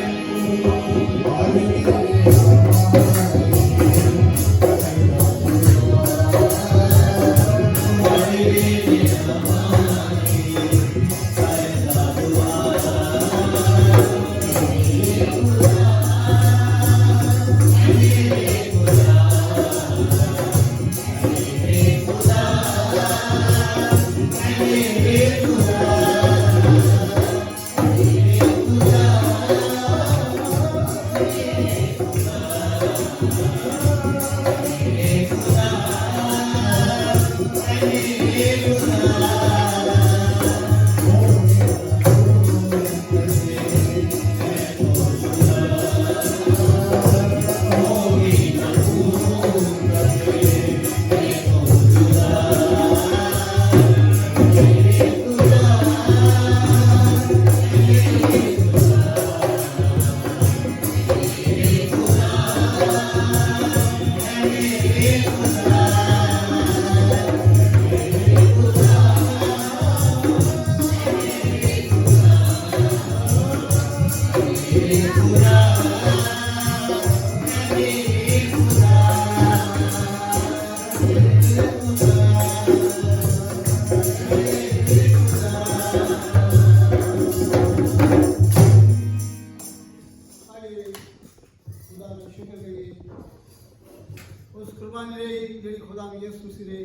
उस कुर्बानी रे जेडी खुदा में यीशु मसीह ने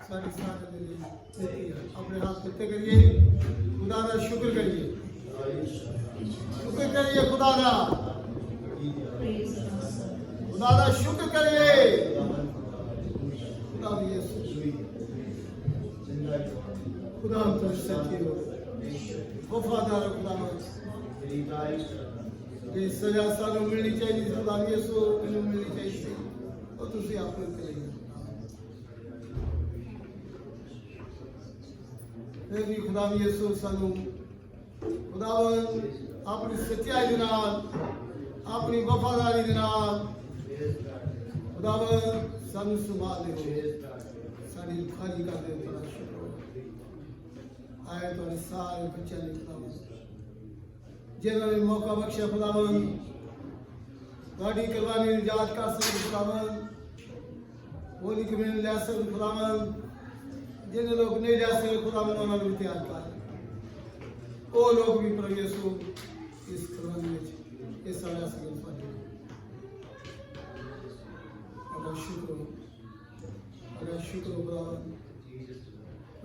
सारी साथ दे दी अपने हाथ करते करिए खुदा का शुक्र करिए खुदा का शुक्र करिए खुदा में यीशु खुदा तो सच्चे हो वफादार खुदा ये सजा सानू मिलनी चाहिए खुदा में यीशु मिलनी चाहिए और तुझे आपने करेंगे फिर भी खुदा में यीशु सानू खुदावन अपनी सच्चाई के नाल अपनी वफादारी के नाल खुदावन सानू संभाल ले सारी खाली कर दे बड़ा शुक्र आए तो सारे बच्चे ने खुदावन जिन्होंने मौका बख्शा खुदावन गाड़ी कुर्बानी निजात कर सकते खुदावन होली कम्युनिटी ले सकते खुदावन जिन लोग नहीं ले सकते खुदावन उन्होंने भी तैयार कर वो लोग भी प्रभु यीशु इस कुर्बानी में इस सारा सगल पाते अगर शुक्र खुदावन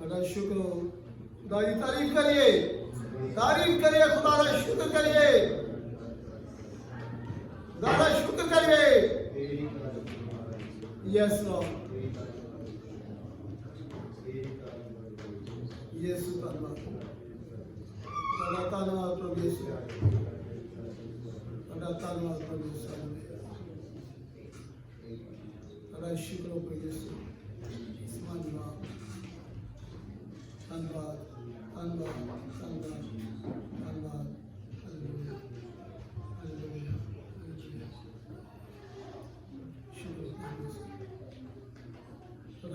अगर शुक्र खुदा की तारीफ करिए खुदा का शुक्र करिए दादा शुक्र करिए यस लॉर्ड यीशु धन्यवाद दादा धन्यवाद प्रभु यीशु दादा धन्यवाद प्रभु यीशु दादा शुक्र प्रभु यीशु धन्यवाद धन्यवाद धन्यवाद धन्यवाद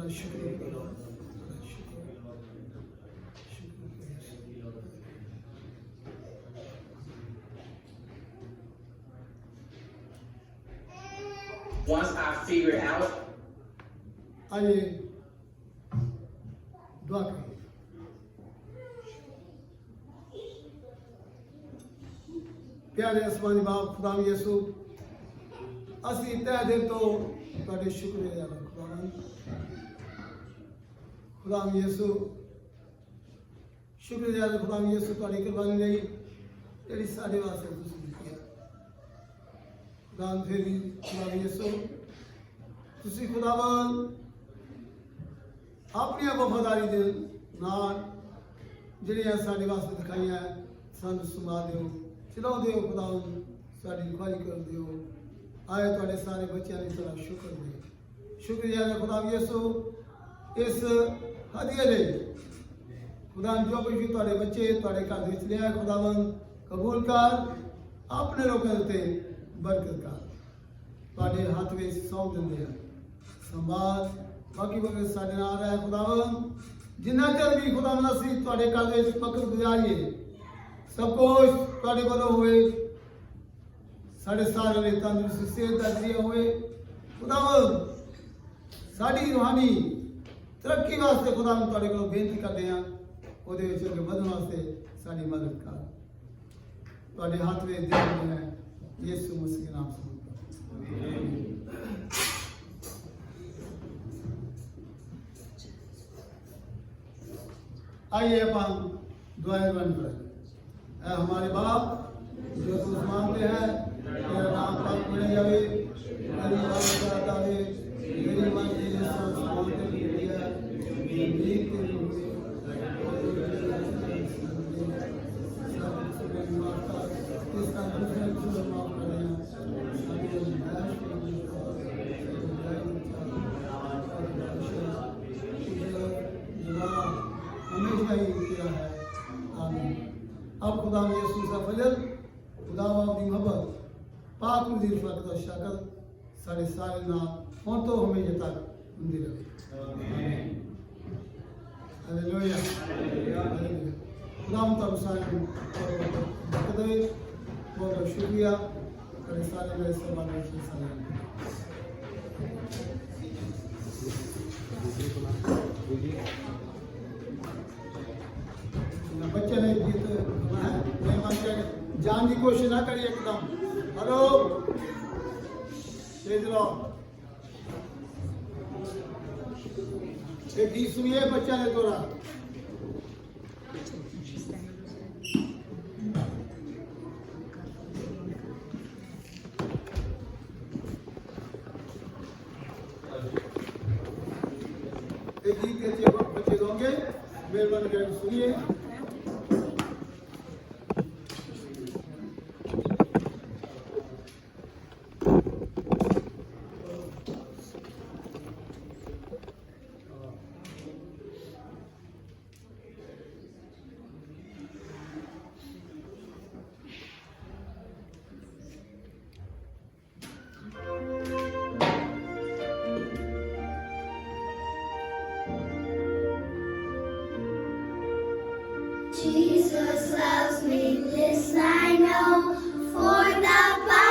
तेरा शुक्र करो, तेरा शुक्र Once I figured out आइए दुआ करिए। प्यारे आसमानी बाप खुदा यीशु ਅਸੀਂ ਤਹਿ ਦਿਲ ਤੋਂ ਤੁਹਾਡੇ ਸ਼ੁਕਰੀਆ ਅਦਾ ਕਰਾਂਗੇ। खुदा यीशु शुक्रिया खुदा यीशु ਤੁਹਾਡੀ ਕੁਰਬਾਨੀ ਲਈ ਜਿਹੜੀ ਸਾਡੇ ਵਾਸਤੇ ਤੁਸੀਂ ਦਿੱਤੀ ਹੈ। खुदा ਫਿਰ ਵੀ खुदा यीशु ਤੁਸੀਂ खुदावन ਆਪਣੀ ਵਫਾਦਾਰੀ ਦੇ ਨਾਲ ਜਿਹੜੀਆਂ ਸਾਡੇ ਵਾਸਤੇ ਦਿਖਾਈਆਂ ਸਾਨੂੰ ਸੁਣਾ ਦਿਓ, ਚਲਾਉਂਦੇ ਹੋ खुदावन ਸਾਡੀ ਖੁਆਈ ਕਰ ਦਿਓ। आए थोड़े सारे बच्चों ने तेरा शुक्रिया है खुदा यीशु इस हदिये ले खुदा जो कुछ भी थोड़े बच्चे थोड़े घर विच लिया खुदावन कबूल कर, अपने लोगों ते बरकत कर, थोड़े हाथ में सौंप देंगे हैं संभाल बाकी वक्त साढ़े नाल है खुदावन जिन्ना चर भी खुदावन असी थोड़े घर विच वक्त गुजारिए सब कुछ थोड़े कोलों होए, साढ़े सारे लिए तंदुरुस्ती सेहत का जरिया हुए खुदावन साड़ी रूहानी तरक्की वास्ते खुदावन तुहाडे कोलों बेनती करते हैं ਉਹਦੇ ਵਿੱਚ ਅੱਗੇ ਵਧਣ ਵਾਸਤੇ ਸਾਡੀ मदद कर, तुहाडे हाथ में दे रहे हैं यीशु मसीह के नाम से। आइए अपन दुआएं बंद करें। हमारे बाप जो तू आसमान पे है, तेरा नाम पाक पढ़े जावे, तेरी बात आवे, तेरी मर्जी जैसा आसमान पे भी है, मेरी तेरी हुई इसका दूसरा चूर माफ करें हमेशा ही किया है। आमीन। अब खुदा यीशु का फजल खुदा की मोहब्बत पाक दी रफ़त और शकल सारे सारे नाम हों तो हमेशा तक उनकी रहे। हालेलुया खुदा मुताबिक सारे बरकत दे। बहुत शुक्रिया सारे सारे मेरे सवाल सलाम। बच्चे ने गीत जान की कोशिश ना करिए एकदम। हेलो तेज लो एक गीत सुनिए बच्चा ने तोरा एक गीत के बच्चे दोगे मेहरबानी करके सुनिए। Jesus loves me, this I know, for the Bible